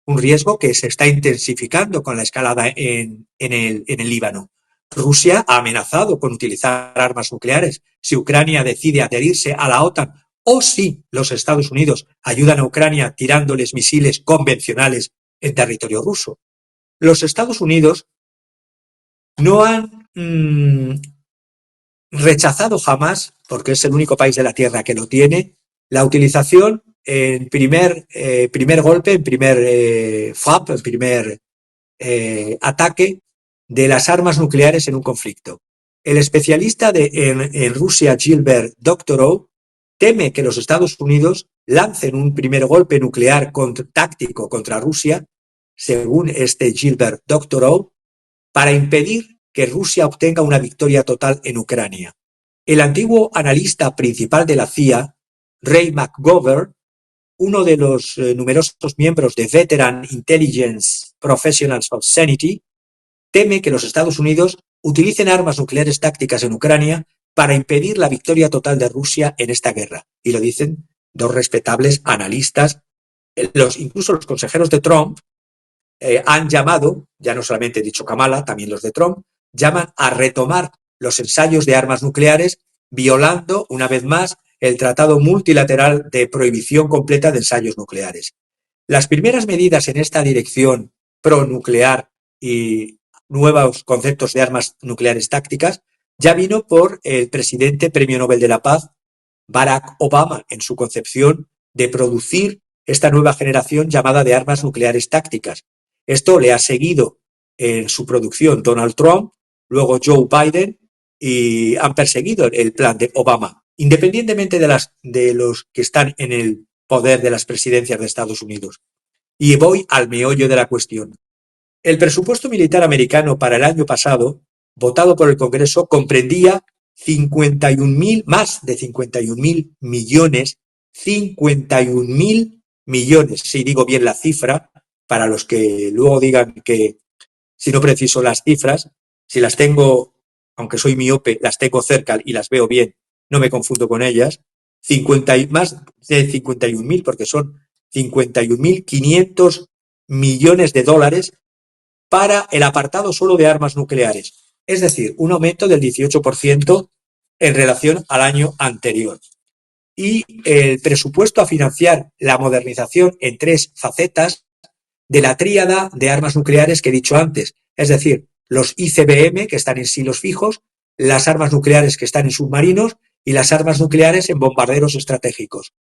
un riesgo que se está intensificando con la escalada en el Líbano. Rusia ha amenazado con utilizar armas nucleares si Ucrania decide adherirse a la OTAN o si los Estados Unidos ayudan a Ucrania tirándoles misiles convencionales en territorio ruso. Los Estados Unidos no han rechazado jamás, porque es el único país de la Tierra que lo tiene, la utilización en primer golpe, en primer FAP, en primer ataque de las armas nucleares en un conflicto. El especialista en Rusia, Gilbert Doctorow, teme que los Estados Unidos lancen un primer golpe nuclear táctico contra Rusia, según este Gilbert Doctorow, para impedir que Rusia obtenga una victoria total en Ucrania. El antiguo analista principal de la CIA, Ray McGovern, uno de los numerosos miembros de Veteran Intelligence Professionals of Sanity, teme que los Estados Unidos utilicen armas nucleares tácticas en Ucrania para impedir la victoria total de Rusia en esta guerra. Y lo dicen dos respetables analistas. Incluso los consejeros de Trump han llamado, ya no solamente he dicho Kamala, también los de Trump, llaman a retomar los ensayos de armas nucleares, violando una vez más el Tratado Multilateral de Prohibición Completa de Ensayos Nucleares. Las primeras medidas en esta dirección pro-nuclear y nuevos conceptos de armas nucleares tácticas ya vino por el presidente Premio Nobel de la Paz, Barack Obama, en su concepción de producir esta nueva generación llamada de armas nucleares tácticas. Esto le ha seguido en su producción Donald Trump, luego Joe Biden, y han perseguido el plan de Obama, independientemente de los que están en el poder de las presidencias de Estados Unidos. Y voy al meollo de la cuestión. El presupuesto militar americano para el año pasado, votado por el Congreso, comprendía más de 51.000 millones, 51.000 millones, si digo bien la cifra, para los que luego digan que si no preciso las cifras, si las tengo, aunque soy miope, las tengo cerca y las veo bien, no me confundo con ellas, más de 51.000, porque son 51.500 millones de dólares para el apartado solo de armas nucleares. Es decir, un aumento del 18% en relación al año anterior. Y el presupuesto a financiar la modernización en 3 facetas de la tríada de armas nucleares que he dicho antes, es decir, los ICBM, que están en silos fijos, las armas nucleares que están en submarinos y las armas nucleares en bombarderos estratégicos.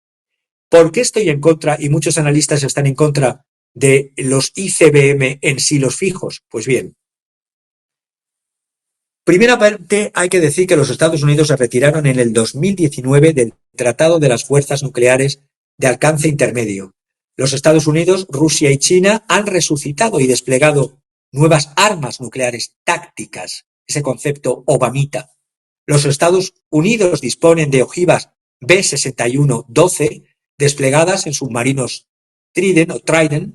¿Por qué estoy en contra, y muchos analistas están en contra, de los ICBM en silos fijos? Pues bien, primeramente hay que decir que los Estados Unidos se retiraron en el 2019 del Tratado de las Fuerzas Nucleares de Alcance Intermedio. Los Estados Unidos, Rusia y China han resucitado y desplegado nuevas armas nucleares tácticas, ese concepto obamita. Los Estados Unidos disponen de ojivas B-61-12 desplegadas en submarinos Trident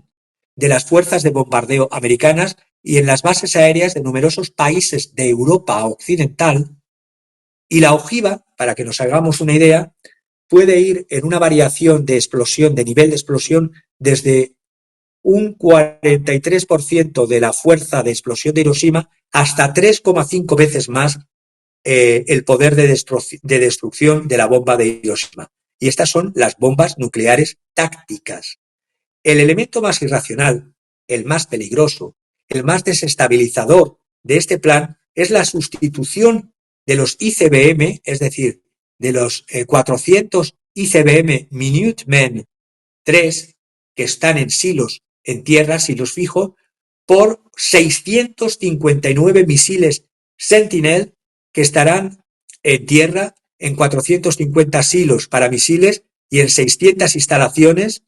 de las fuerzas de bombardeo americanas y en las bases aéreas de numerosos países de Europa Occidental. Y la ojiva, para que nos hagamos una idea, puede ir en una variación de explosión, de nivel de explosión, desde un 43% de la fuerza de explosión de Hiroshima hasta 3,5 veces más el poder de destrucción de la bomba de Hiroshima. Y estas son las bombas nucleares tácticas. El elemento más irracional, el más peligroso, el más desestabilizador de este plan es la sustitución de los ICBM, es decir, de los 400 ICBM Minuteman III, que están en silos en tierra, silos fijos, por 659 misiles Sentinel que estarán en tierra en 450 silos para misiles y en 600 instalaciones.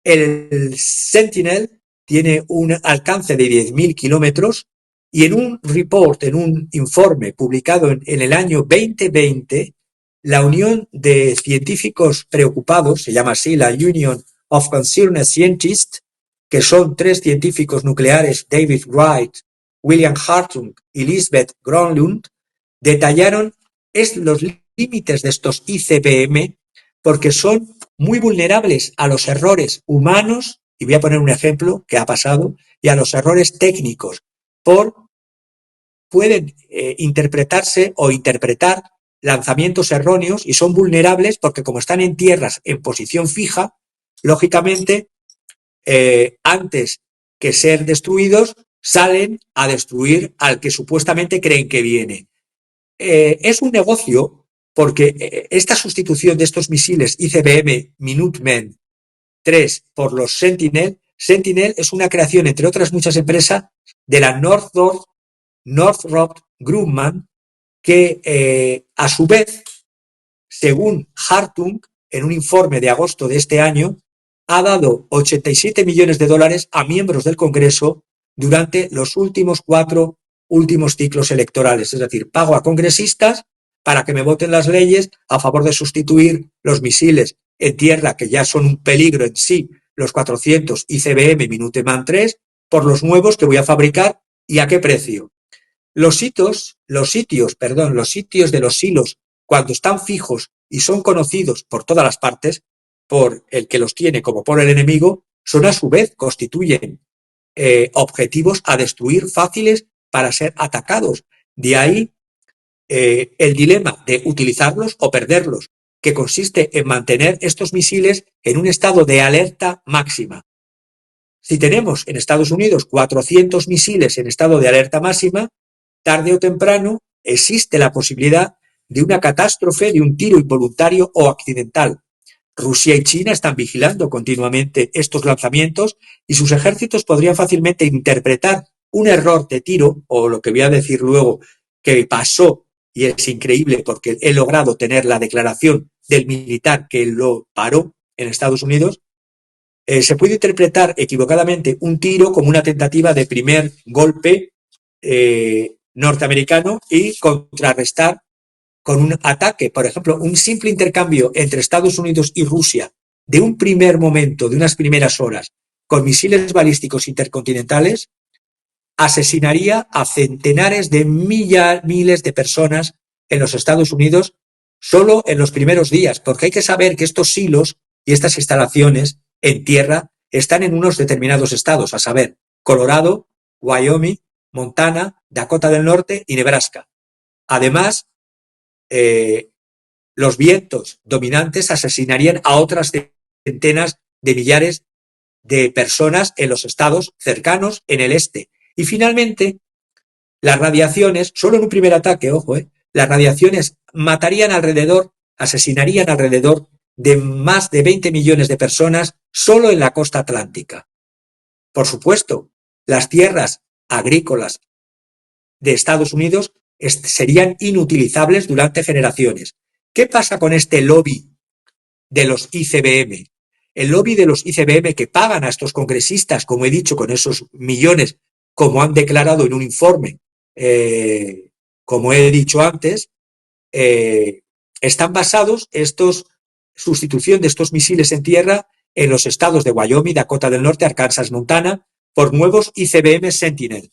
El Sentinel tiene un alcance de 10.000 kilómetros y en un report, en un informe publicado en el año 2020, la Unión de Científicos Preocupados, se llama así la Union of Concerned Scientists, que son 3 científicos nucleares, David Wright, William Hartung y Lisbeth Gronlund, detallaron los límites de estos ICBM porque son muy vulnerables a los errores humanos, y voy a poner un ejemplo que ha pasado, y a los errores técnicos. Pueden interpretarse o interpretar lanzamientos erróneos y son vulnerables porque como están en tierras en posición fija, lógicamente, antes que ser destruidos, salen a destruir al que supuestamente creen que viene. Es un negocio porque esta sustitución de estos misiles ICBM Minuteman III por los Sentinel es una creación, entre otras muchas empresas, de la Northrop Grumman, que a su vez, según Hartung, en un informe de agosto de este año, ha dado 87 millones de dólares a miembros del Congreso durante los 4 últimos ciclos electorales. Es decir, pago a congresistas para que me voten las leyes a favor de sustituir los misiles en tierra, que ya son un peligro en sí, los 400 ICBM Minuteman III, por los nuevos que voy a fabricar y a qué precio. Los sitios de los silos, cuando están fijos y son conocidos por todas las partes, por el que los tiene como por el enemigo, son a su vez, constituyen objetivos a destruir fáciles para ser atacados. De ahí el dilema de utilizarlos o perderlos, que consiste en mantener estos misiles en un estado de alerta máxima. Si tenemos en Estados Unidos 400 misiles en estado de alerta máxima, tarde o temprano existe la posibilidad de una catástrofe, de un tiro involuntario o accidental. Rusia y China están vigilando continuamente estos lanzamientos y sus ejércitos podrían fácilmente interpretar un error de tiro, o lo que voy a decir luego que pasó, y es increíble porque he logrado tener la declaración del militar que lo paró en Estados Unidos. Se puede interpretar equivocadamente un tiro como una tentativa de primer golpe norteamericano y contrarrestar con un ataque. Por ejemplo, un simple intercambio entre Estados Unidos y Rusia de un primer momento, de unas primeras horas, con misiles balísticos intercontinentales, asesinaría a centenares de miles de personas en los Estados Unidos solo en los primeros días, porque hay que saber que estos silos y estas instalaciones en tierra están en unos determinados estados, a saber, Colorado, Wyoming, Montana, Dakota del Norte y Nebraska. Además, los vientos dominantes asesinarían a otras centenas de millares de personas en los estados cercanos en el este. Y finalmente, las radiaciones, solo en un primer ataque, ojo, las radiaciones asesinarían alrededor de más de 20 millones de personas solo en la costa atlántica. Por supuesto, las tierras agrícolas de Estados Unidos serían inutilizables durante generaciones. ¿Qué pasa con este lobby de los ICBM? El lobby de los ICBM que pagan a estos congresistas, como he dicho, con esos millones, como han declarado en un informe, como he dicho antes, están basados sustitución de estos misiles en tierra en los estados de Wyoming, Dakota del Norte, Arkansas, Montana, por nuevos ICBM Sentinel.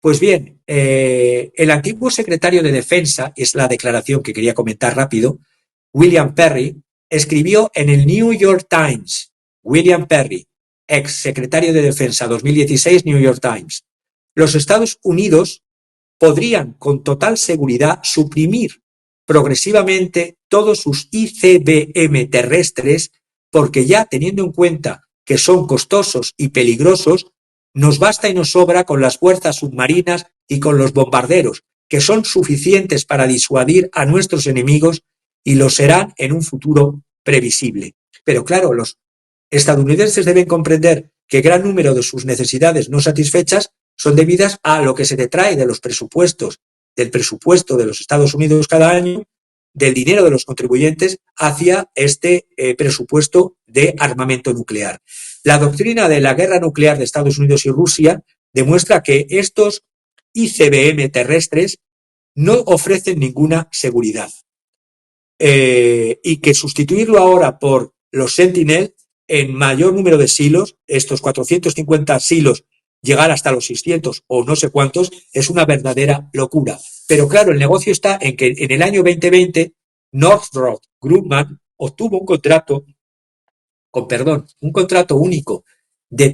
Pues bien, el antiguo secretario de Defensa, es la declaración que quería comentar rápido, William Perry, escribió en el New York Times, William Perry, ex secretario de Defensa 2016, New York Times, los Estados Unidos podrían con total seguridad suprimir progresivamente todos sus ICBM terrestres, porque ya teniendo en cuenta que son costosos y peligrosos, nos basta y nos sobra con las fuerzas submarinas y con los bombarderos, que son suficientes para disuadir a nuestros enemigos y lo serán en un futuro previsible. Pero claro, los estadounidenses deben comprender que gran número de sus necesidades no satisfechas son debidas a lo que se detrae de los presupuestos, del presupuesto de los Estados Unidos cada año, del dinero de los contribuyentes hacia este presupuesto de armamento nuclear. La doctrina de la guerra nuclear de Estados Unidos y Rusia demuestra que estos ICBM terrestres no ofrecen ninguna seguridad y que sustituirlo ahora por los Sentinel en mayor número de silos, estos 450 silos, llegar hasta los 600 o no sé cuántos, es una verdadera locura. Pero claro, el negocio está en que en el año 2020 Northrop Grumman obtuvo un contrato único de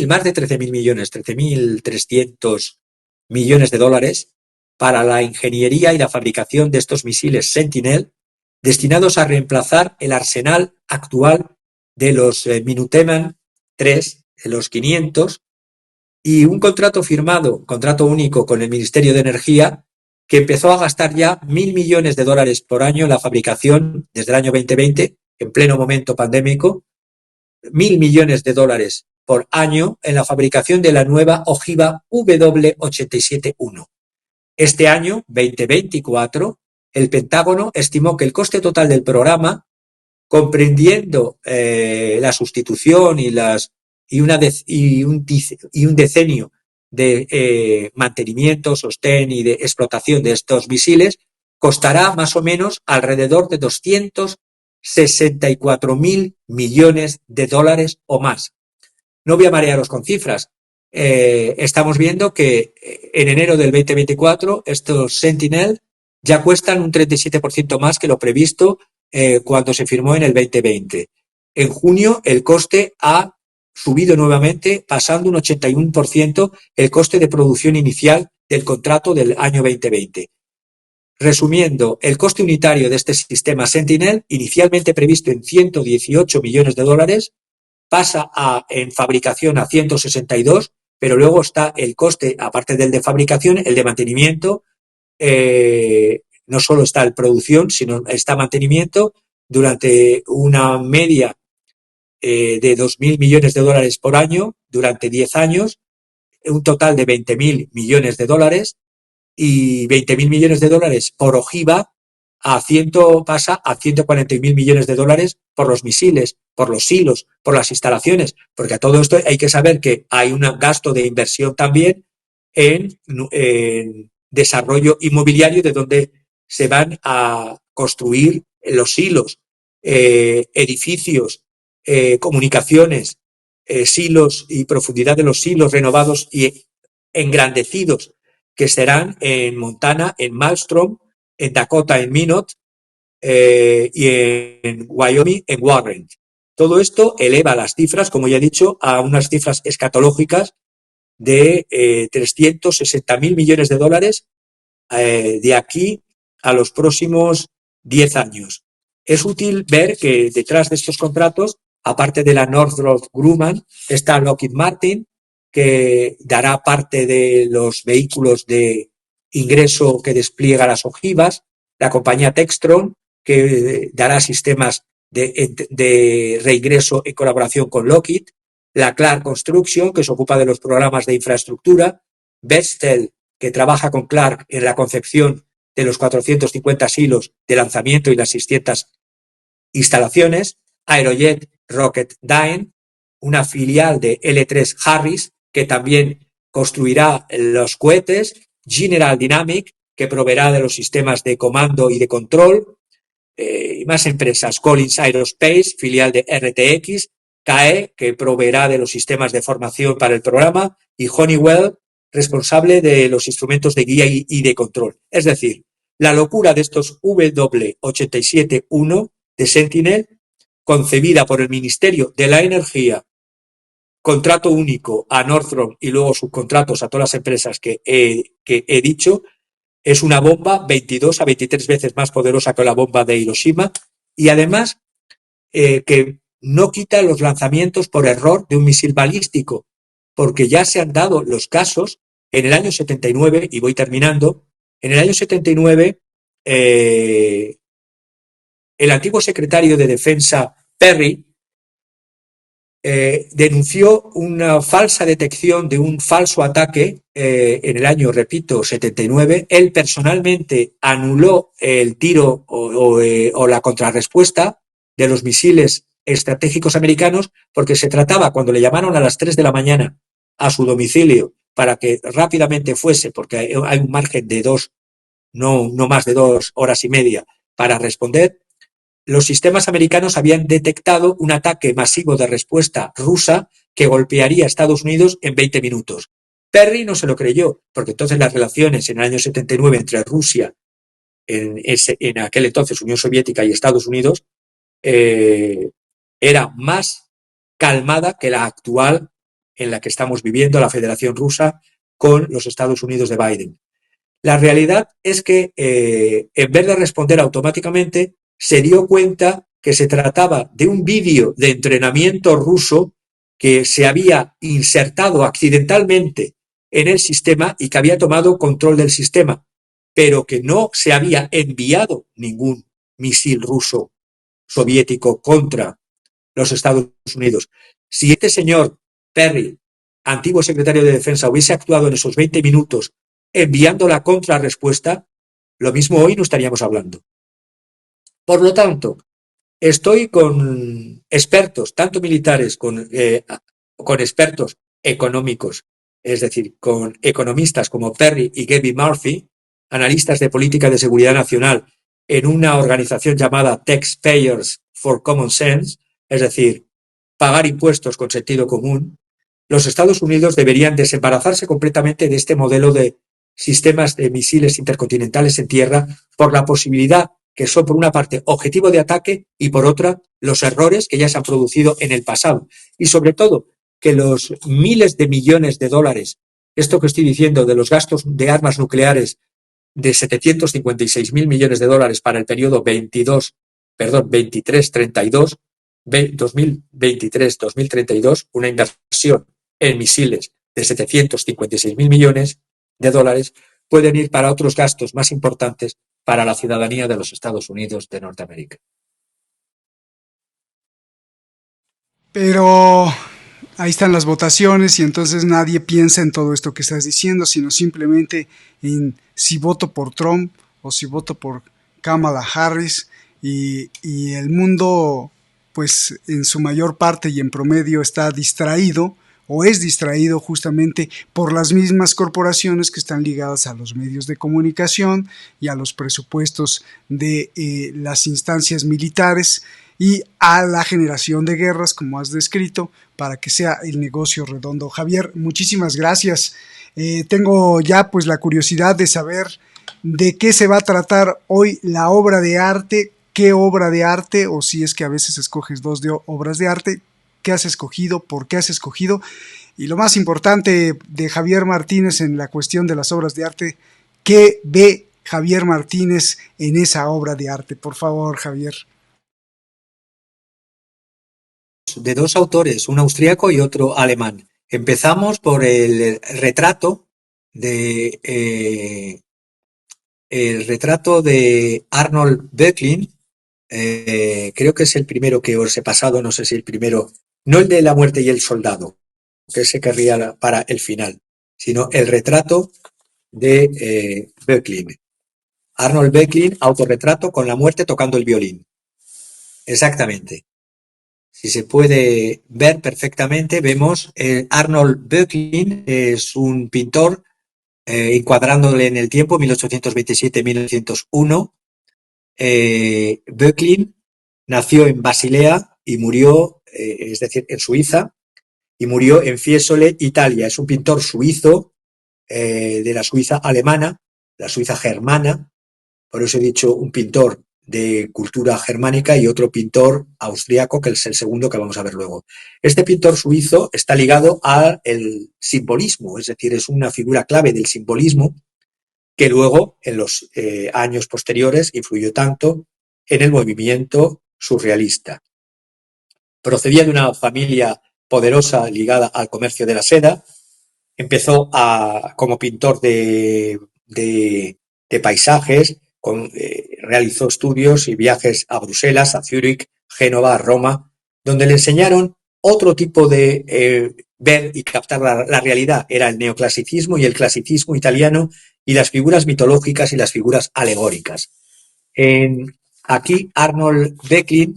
más de 13.000 millones, 13.300 millones de dólares para la ingeniería y la fabricación de estos misiles Sentinel destinados a reemplazar el arsenal actual de los Minuteman III, de los 500, y un contrato único con el Ministerio de Energía, que empezó a gastar ya 1.000 millones de dólares por año en la fabricación desde el año 2020, en pleno momento pandémico, 1.000 millones de dólares por año en la fabricación de la nueva ojiva W-87-1. Este año, 2024, el Pentágono estimó que el coste total del programa, comprendiendo la sustitución y un decenio de mantenimiento, sostén y de explotación de estos misiles, costará más o menos alrededor de 264.000 millones de dólares o más. No voy a marearos con cifras. Estamos viendo que en enero del 2024 estos Sentinel ya cuestan un 37% más que lo previsto cuando se firmó en el 2020. En junio el coste ha subido nuevamente, pasando un 81% el coste de producción inicial del contrato del año 2020. Resumiendo, el coste unitario de este sistema Sentinel, inicialmente previsto en 118 millones de dólares, pasa en fabricación a 162, pero luego está el coste, aparte del de fabricación, el de mantenimiento. No solo está el producción, sino está mantenimiento durante una media de 2.000 millones de dólares por año durante 10 años, un total de 20.000 millones de dólares, y 20.000 millones de dólares por ojiva pasa a 140.000 millones de dólares por los misiles, por los silos, por las instalaciones, porque a todo esto hay que saber que hay un gasto de inversión también en desarrollo inmobiliario, de donde se van a construir los silos, edificios, comunicaciones, silos y profundidad de los silos renovados y engrandecidos, que serán en Montana, en Malmstrom, en Dakota, en Minot, y en Wyoming, en Warren. Todo esto eleva las cifras, como ya he dicho, a unas cifras escatológicas de 360.000 millones de dólares de aquí a los próximos 10 años. Es útil ver que detrás de estos contratos, aparte de la Northrop Grumman, está Lockheed Martin, que dará parte de los vehículos de ingreso que despliega las ojivas, la compañía Textron, que dará sistemas de reingreso en colaboración con Lockheed, la Clark Construction, que se ocupa de los programas de infraestructura, Bechtel, que trabaja con Clark en la concepción de los 450 silos de lanzamiento y las 600 instalaciones, Aerojet Rocketdyne, una filial de L3 Harris, que también construirá los cohetes, General Dynamics, que proveerá de los sistemas de comando y de control, y más empresas, Collins Aerospace, filial de RTX, CAE, que proveerá de los sistemas de formación para el programa, y Honeywell, responsable de los instrumentos de guía y de control. Es decir, la locura de estos W-87-1 de Sentinel, concebida por el Ministerio de la Energía contrato único a Northrop y luego subcontratos a todas las empresas que he dicho, es una bomba 22 a 23 veces más poderosa que la bomba de Hiroshima y además que no quita los lanzamientos por error de un misil balístico, porque ya se han dado los casos en el año 79, y voy terminando, en el año 79 el antiguo secretario de Defensa Perry denunció una falsa detección de un falso ataque en el año, repito, 79. Él personalmente anuló el tiro o la contrarrespuesta de los misiles estratégicos americanos porque se trataba, cuando le llamaron a las 3 de la mañana a su domicilio para que rápidamente fuese, porque hay un margen de no más de 2 horas y media para responder, los sistemas americanos habían detectado un ataque masivo de respuesta rusa que golpearía a Estados Unidos en 20 minutos. Perry no se lo creyó, porque entonces las relaciones en el año 79 entre Rusia, en aquel entonces Unión Soviética y Estados Unidos, era más calmada que la actual en la que estamos viviendo, la Federación Rusa con los Estados Unidos de Biden. La realidad es que en vez de responder automáticamente, se dio cuenta que se trataba de un vídeo de entrenamiento ruso que se había insertado accidentalmente en el sistema y que había tomado control del sistema, pero que no se había enviado ningún misil ruso soviético contra los Estados Unidos. Si este señor Perry, antiguo secretario de Defensa, hubiese actuado en esos 20 minutos enviando la contrarrespuesta, lo mismo hoy no estaríamos hablando. Por lo tanto, estoy con expertos, tanto militares, con expertos económicos, es decir, con economistas como Perry y Gabby Murphy, analistas de política de seguridad nacional en una organización llamada Taxpayers for Common Sense, es decir, pagar impuestos con sentido común. Los Estados Unidos deberían desembarazarse completamente de este modelo de sistemas de misiles intercontinentales en tierra por la posibilidad que son, por una parte, objetivo de ataque y, por otra, los errores que ya se han producido en el pasado. Y, sobre todo, que los miles de millones de dólares, esto que estoy diciendo de los gastos de armas nucleares de 756.000 millones de dólares para el periodo 2023-32, 2023-2032, una inversión en misiles de 756.000 millones de dólares, pueden ir para otros gastos más importantes para la ciudadanía de los Estados Unidos de Norteamérica.
Pero ahí están las votaciones y entonces nadie piensa en todo esto que estás diciendo, sino simplemente en si voto por Trump o si voto por Kamala Harris y el mundo, pues en su mayor parte y en promedio está distraído o es distraído justamente por las mismas corporaciones que están ligadas a los medios de comunicación y a los presupuestos de las instancias militares y a la generación de guerras, como has descrito, para que sea el negocio redondo. Javier, muchísimas gracias. Tengo ya pues la curiosidad de saber de qué se va a tratar hoy la obra de arte, qué obra de arte, o si es que a veces escoges dos obras de arte, qué has escogido, por qué has escogido, y lo más importante de Javier Martínez en la cuestión de las obras de arte, ¿qué ve Javier Martínez en esa obra de arte? Por favor, Javier.
De dos autores, un austríaco y otro alemán. Empezamos por el retrato de Arnold Böcklin. Creo que es el primero que os he pasado, no sé si el primero, no el de la muerte y el soldado, que ese querría para el final, sino el retrato de Böcklin. Arnold Böcklin, autorretrato con la muerte tocando el violín. Exactamente. Si se puede ver perfectamente, vemos Arnold Böcklin es un pintor, encuadrándole en el tiempo, 1827-1901. Böcklin nació en Basilea y murió, es decir, en Suiza, y murió en Fiesole, Italia. Es un pintor suizo, de la Suiza alemana, la Suiza germana, por eso he dicho un pintor de cultura germánica, y otro pintor austriaco, que es el segundo que vamos a ver luego. Este pintor suizo está ligado al simbolismo, es decir, es una figura clave del simbolismo que luego, en los años posteriores, influyó tanto en el movimiento surrealista. Procedía de una familia poderosa ligada al comercio de la seda. Empezó como pintor de paisajes, realizó estudios y viajes a Bruselas, a Zúrich, Génova, a Roma, donde le enseñaron otro tipo de ver y captar la realidad. Era el neoclasicismo y el clasicismo italiano, y las figuras mitológicas y las figuras alegóricas. Aquí Arnold Böcklin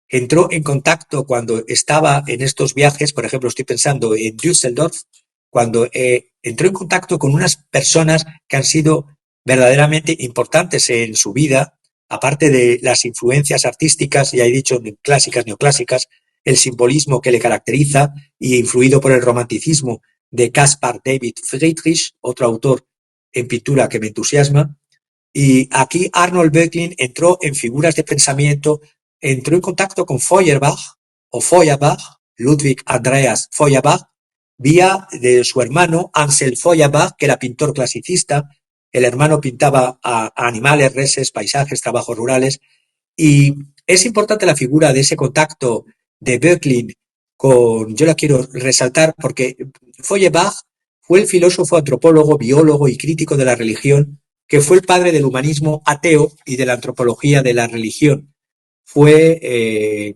entró en contacto cuando estaba en estos viajes, por ejemplo, estoy pensando en Düsseldorf, cuando entró en contacto con unas personas que han sido verdaderamente importantes en su vida, aparte de las influencias artísticas, ya he dicho, clásicas, neoclásicas, el simbolismo que le caracteriza, y influido por el romanticismo de Caspar David Friedrich, otro autor en pintura que me entusiasma. Y aquí Arnold Böcklin entró en figuras de pensamiento, entró en contacto con Feuerbach, Ludwig Andreas Feuerbach, vía de su hermano Ansel Feuerbach, que era pintor clasicista. El hermano pintaba a animales, reses, paisajes, trabajos rurales, y es importante la figura de ese contacto de Böcklin yo la quiero resaltar porque Feuerbach fue el filósofo, antropólogo, biólogo y crítico de la religión, que fue el padre del humanismo ateo y de la antropología de la religión. Fue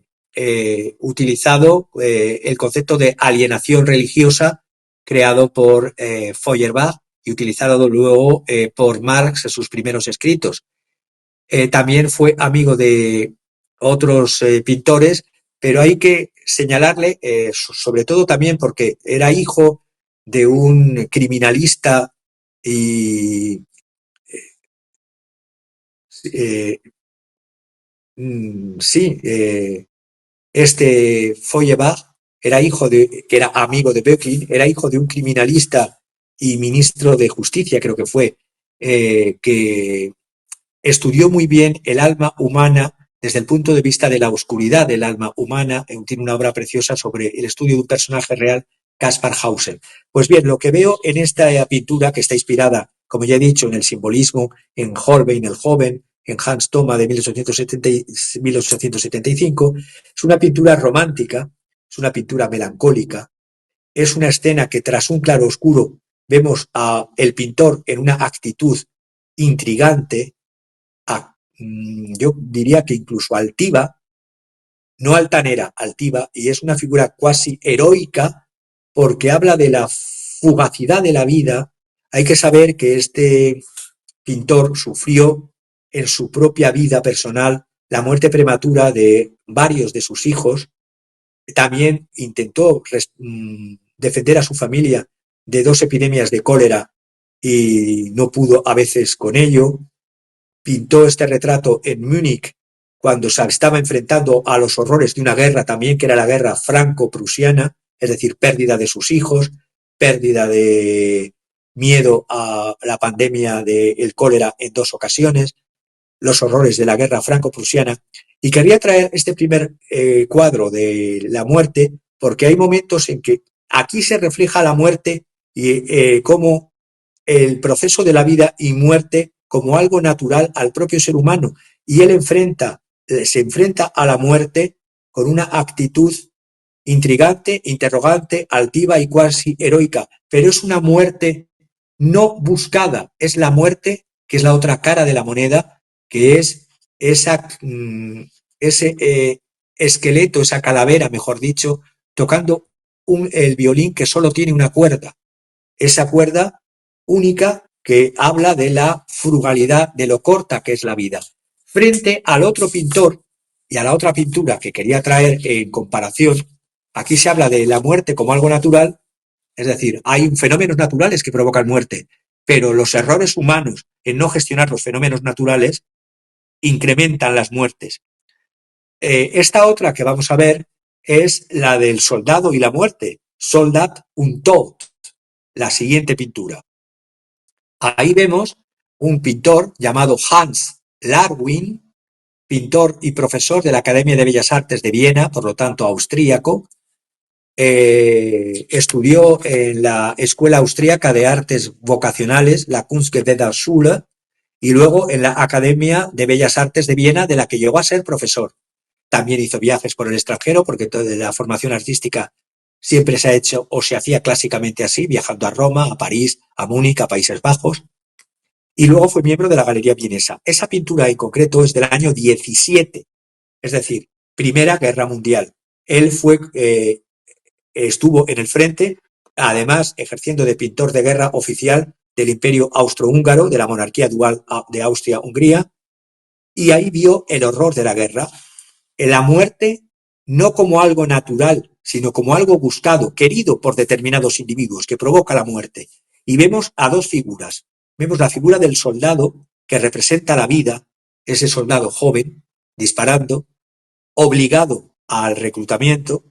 utilizado el concepto de alienación religiosa, creado por Feuerbach y utilizado luego por Marx en sus primeros escritos. También fue amigo de otros pintores, pero hay que señalarle, sobre todo también porque era hijo de un criminalista y este Feuerbach era que era amigo de Böcklin, era hijo de un criminalista y ministro de Justicia, creo que fue, que estudió muy bien el alma humana desde el punto de vista de la oscuridad del alma humana. Tiene una obra preciosa sobre el estudio de un personaje real, Caspar Hauser. Pues bien, lo que veo en esta pintura, que está inspirada, como ya he dicho, en el simbolismo, en Holbein el joven, en Hans Thoma de 1875, es una pintura romántica, es una pintura melancólica, es una escena que tras un claro oscuro vemos al pintor en una actitud intrigante, yo diría que incluso altiva, no altanera, altiva, y es una figura cuasi heroica porque habla de la fugacidad de la vida. Hay que saber que este pintor sufrió en su propia vida personal la muerte prematura de varios de sus hijos. También intentó defender a su familia de 2 epidemias de cólera y no pudo a veces con ello. Pintó este retrato en Múnich cuando se estaba enfrentando a los horrores de una guerra también, que era la guerra franco-prusiana, es decir, pérdida de sus hijos, pérdida de miedo a la pandemia del cólera en 2 ocasiones, los horrores de la guerra franco-prusiana. Y quería traer este primer cuadro de la muerte porque hay momentos en que aquí se refleja la muerte y cómo el proceso de la vida y muerte como algo natural al propio ser humano, y él se enfrenta a la muerte con una actitud intrigante, interrogante, altiva y cuasi heroica, pero es una muerte no buscada, es la muerte que es la otra cara de la moneda, que es ese esqueleto, esa calavera, mejor dicho, tocando el violín que solo tiene una cuerda, esa cuerda única que habla de la frugalidad, de lo corta que es la vida. Frente al otro pintor y a la otra pintura que quería traer en comparación, aquí se habla de la muerte como algo natural, es decir, hay fenómenos naturales que provocan muerte, pero los errores humanos en no gestionar los fenómenos naturales incrementan las muertes. Esta otra que vamos a ver es la del soldado y la muerte, Soldat und Tod, la siguiente pintura. Ahí vemos un pintor llamado Hans Larwin, pintor y profesor de la Academia de Bellas Artes de Viena, por lo tanto austríaco. Estudió en la Escuela Austríaca de Artes Vocacionales, la Kunstgewerbeschule, y luego en la Academia de Bellas Artes de Viena, de la que llegó a ser profesor. También hizo viajes por el extranjero, porque toda la formación artística siempre se ha hecho o se hacía clásicamente así, viajando a Roma, a París, a Múnich, a Países Bajos. Y luego fue miembro de la Galería Vienesa. Esa pintura en concreto es del año 17, es decir, Primera Guerra Mundial. Él estuvo en el frente, además ejerciendo de pintor de guerra oficial del Imperio Austrohúngaro, de la monarquía dual de Austria-Hungría, y ahí vio el horror de la guerra, la muerte no como algo natural, sino como algo buscado, querido por determinados individuos, que provoca la muerte. Y vemos a dos figuras. Vemos la figura del soldado, que representa la vida, ese soldado joven, disparando, obligado al reclutamiento,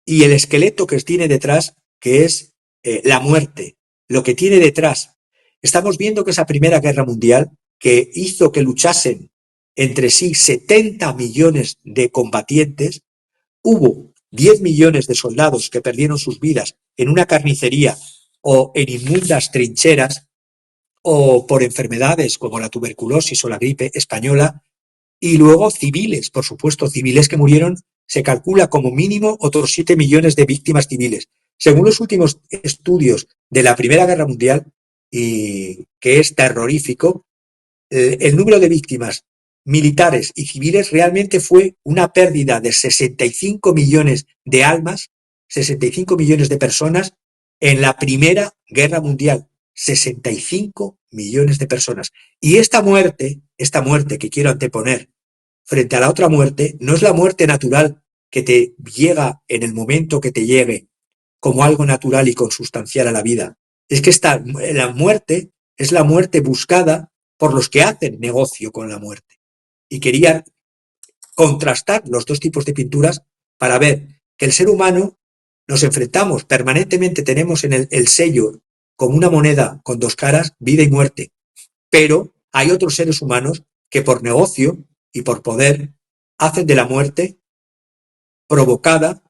y el esqueleto que tiene detrás, que es la muerte, lo que tiene detrás. Estamos viendo que esa Primera Guerra Mundial, que hizo que luchasen entre sí 70 millones de combatientes, hubo 10 millones de soldados que perdieron sus vidas en una carnicería o en inmundas trincheras o por enfermedades como la tuberculosis o la gripe española, y luego civiles, por supuesto, civiles que murieron, se calcula como mínimo otros 7 millones de víctimas civiles. Según los últimos estudios de la Primera Guerra Mundial, y que es terrorífico, el número de víctimas militares y civiles realmente fue una pérdida de 65 millones de almas, 65 millones de personas en la Primera Guerra Mundial. 65 millones de personas. Y esta muerte que quiero anteponer frente a la otra muerte, no es la muerte natural que te llega en el momento que te llegue como algo natural y consustancial a la vida. Es que la muerte es la muerte buscada por los que hacen negocio con la muerte. Y quería contrastar los dos tipos de pinturas para ver que el ser humano nos enfrentamos permanentemente, tenemos en el sello como una moneda con dos caras, vida y muerte. Pero hay otros seres humanos que por negocio y por poder hacen de la muerte provocada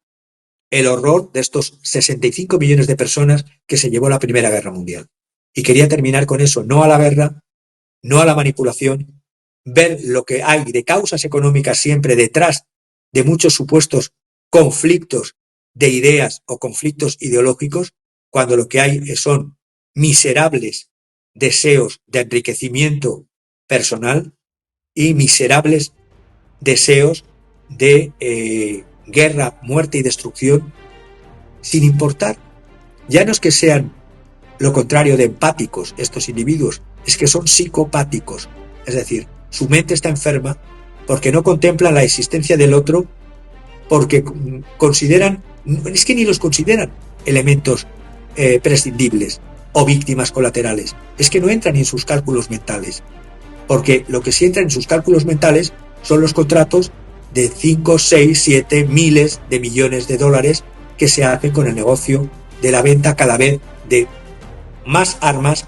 el horror de estos 65 millones de personas que se llevó la Primera Guerra Mundial. Y quería terminar con eso, no a la guerra, no a la manipulación, ver lo que hay de causas económicas siempre detrás de muchos supuestos conflictos de ideas o conflictos ideológicos, cuando lo que hay son miserables deseos de enriquecimiento personal y miserables deseos de guerra, muerte y destrucción, sin importar. Ya no es que sean lo contrario de empáticos estos individuos, es que son psicopáticos, es decir, su mente está enferma porque no contemplan la existencia del otro, porque consideran, es que ni los consideran elementos prescindibles o víctimas colaterales, es que no entran en sus cálculos mentales, porque lo que sí entra en sus cálculos mentales son los contratos de 5, 6, 7 miles de millones de dólares que se hacen con el negocio de la venta cada vez de más armas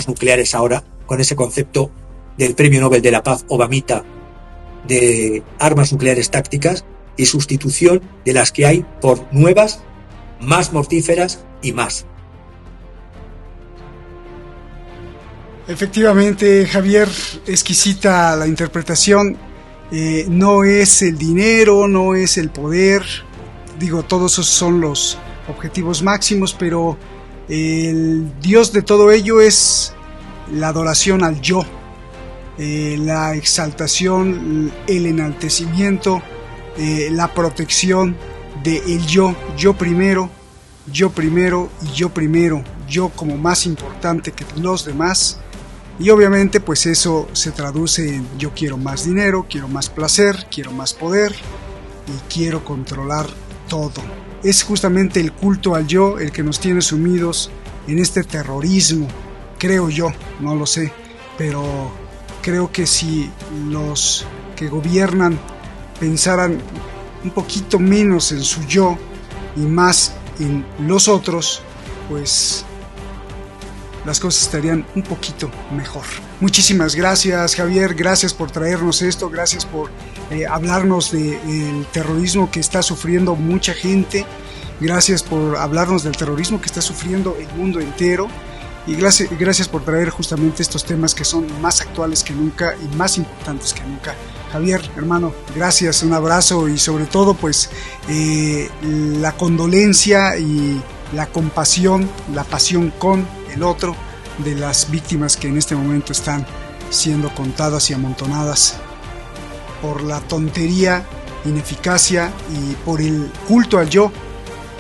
nucleares ahora, con ese concepto del Premio Nobel de la Paz Obamita de armas nucleares tácticas y sustitución de las que hay por nuevas, más mortíferas y más.
Efectivamente, Javier, exquisita la interpretación. No es el dinero, no es el poder, digo, todos esos son los objetivos máximos, pero el Dios de todo ello es la adoración al yo, la exaltación, el enaltecimiento, la protección de el yo primero y yo primero, yo como más importante que los demás. Y obviamente pues eso se traduce en yo quiero más dinero, quiero más placer, quiero más poder y quiero controlar todo. Es justamente el culto al yo el que nos tiene sumidos en este terrorismo, creo yo, no lo sé, pero creo que si los que gobiernan pensaran un poquito menos en su yo y más en los otros, pues las cosas estarían un poquito mejor. Muchísimas gracias, Javier, gracias por traernos esto, gracias por hablarnos del terrorismo que está sufriendo mucha gente, gracias por hablarnos del terrorismo que está sufriendo el mundo entero, y gracias por traer justamente estos temas que son más actuales que nunca y más importantes que nunca. Javier, hermano, gracias, un abrazo, y sobre todo pues la condolencia y la compasión, la pasión con el otro de las víctimas que en este momento están siendo contadas y amontonadas por la tontería, ineficacia y por el culto al yo.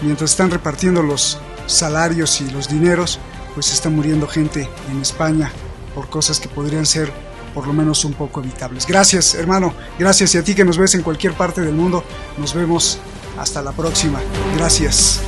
Mientras están repartiendo los salarios y los dineros, pues está muriendo gente en España por cosas que podrían ser por lo menos un poco evitables. Gracias, hermano, gracias, y a ti que nos ves en cualquier parte del mundo, nos vemos hasta la próxima. Gracias.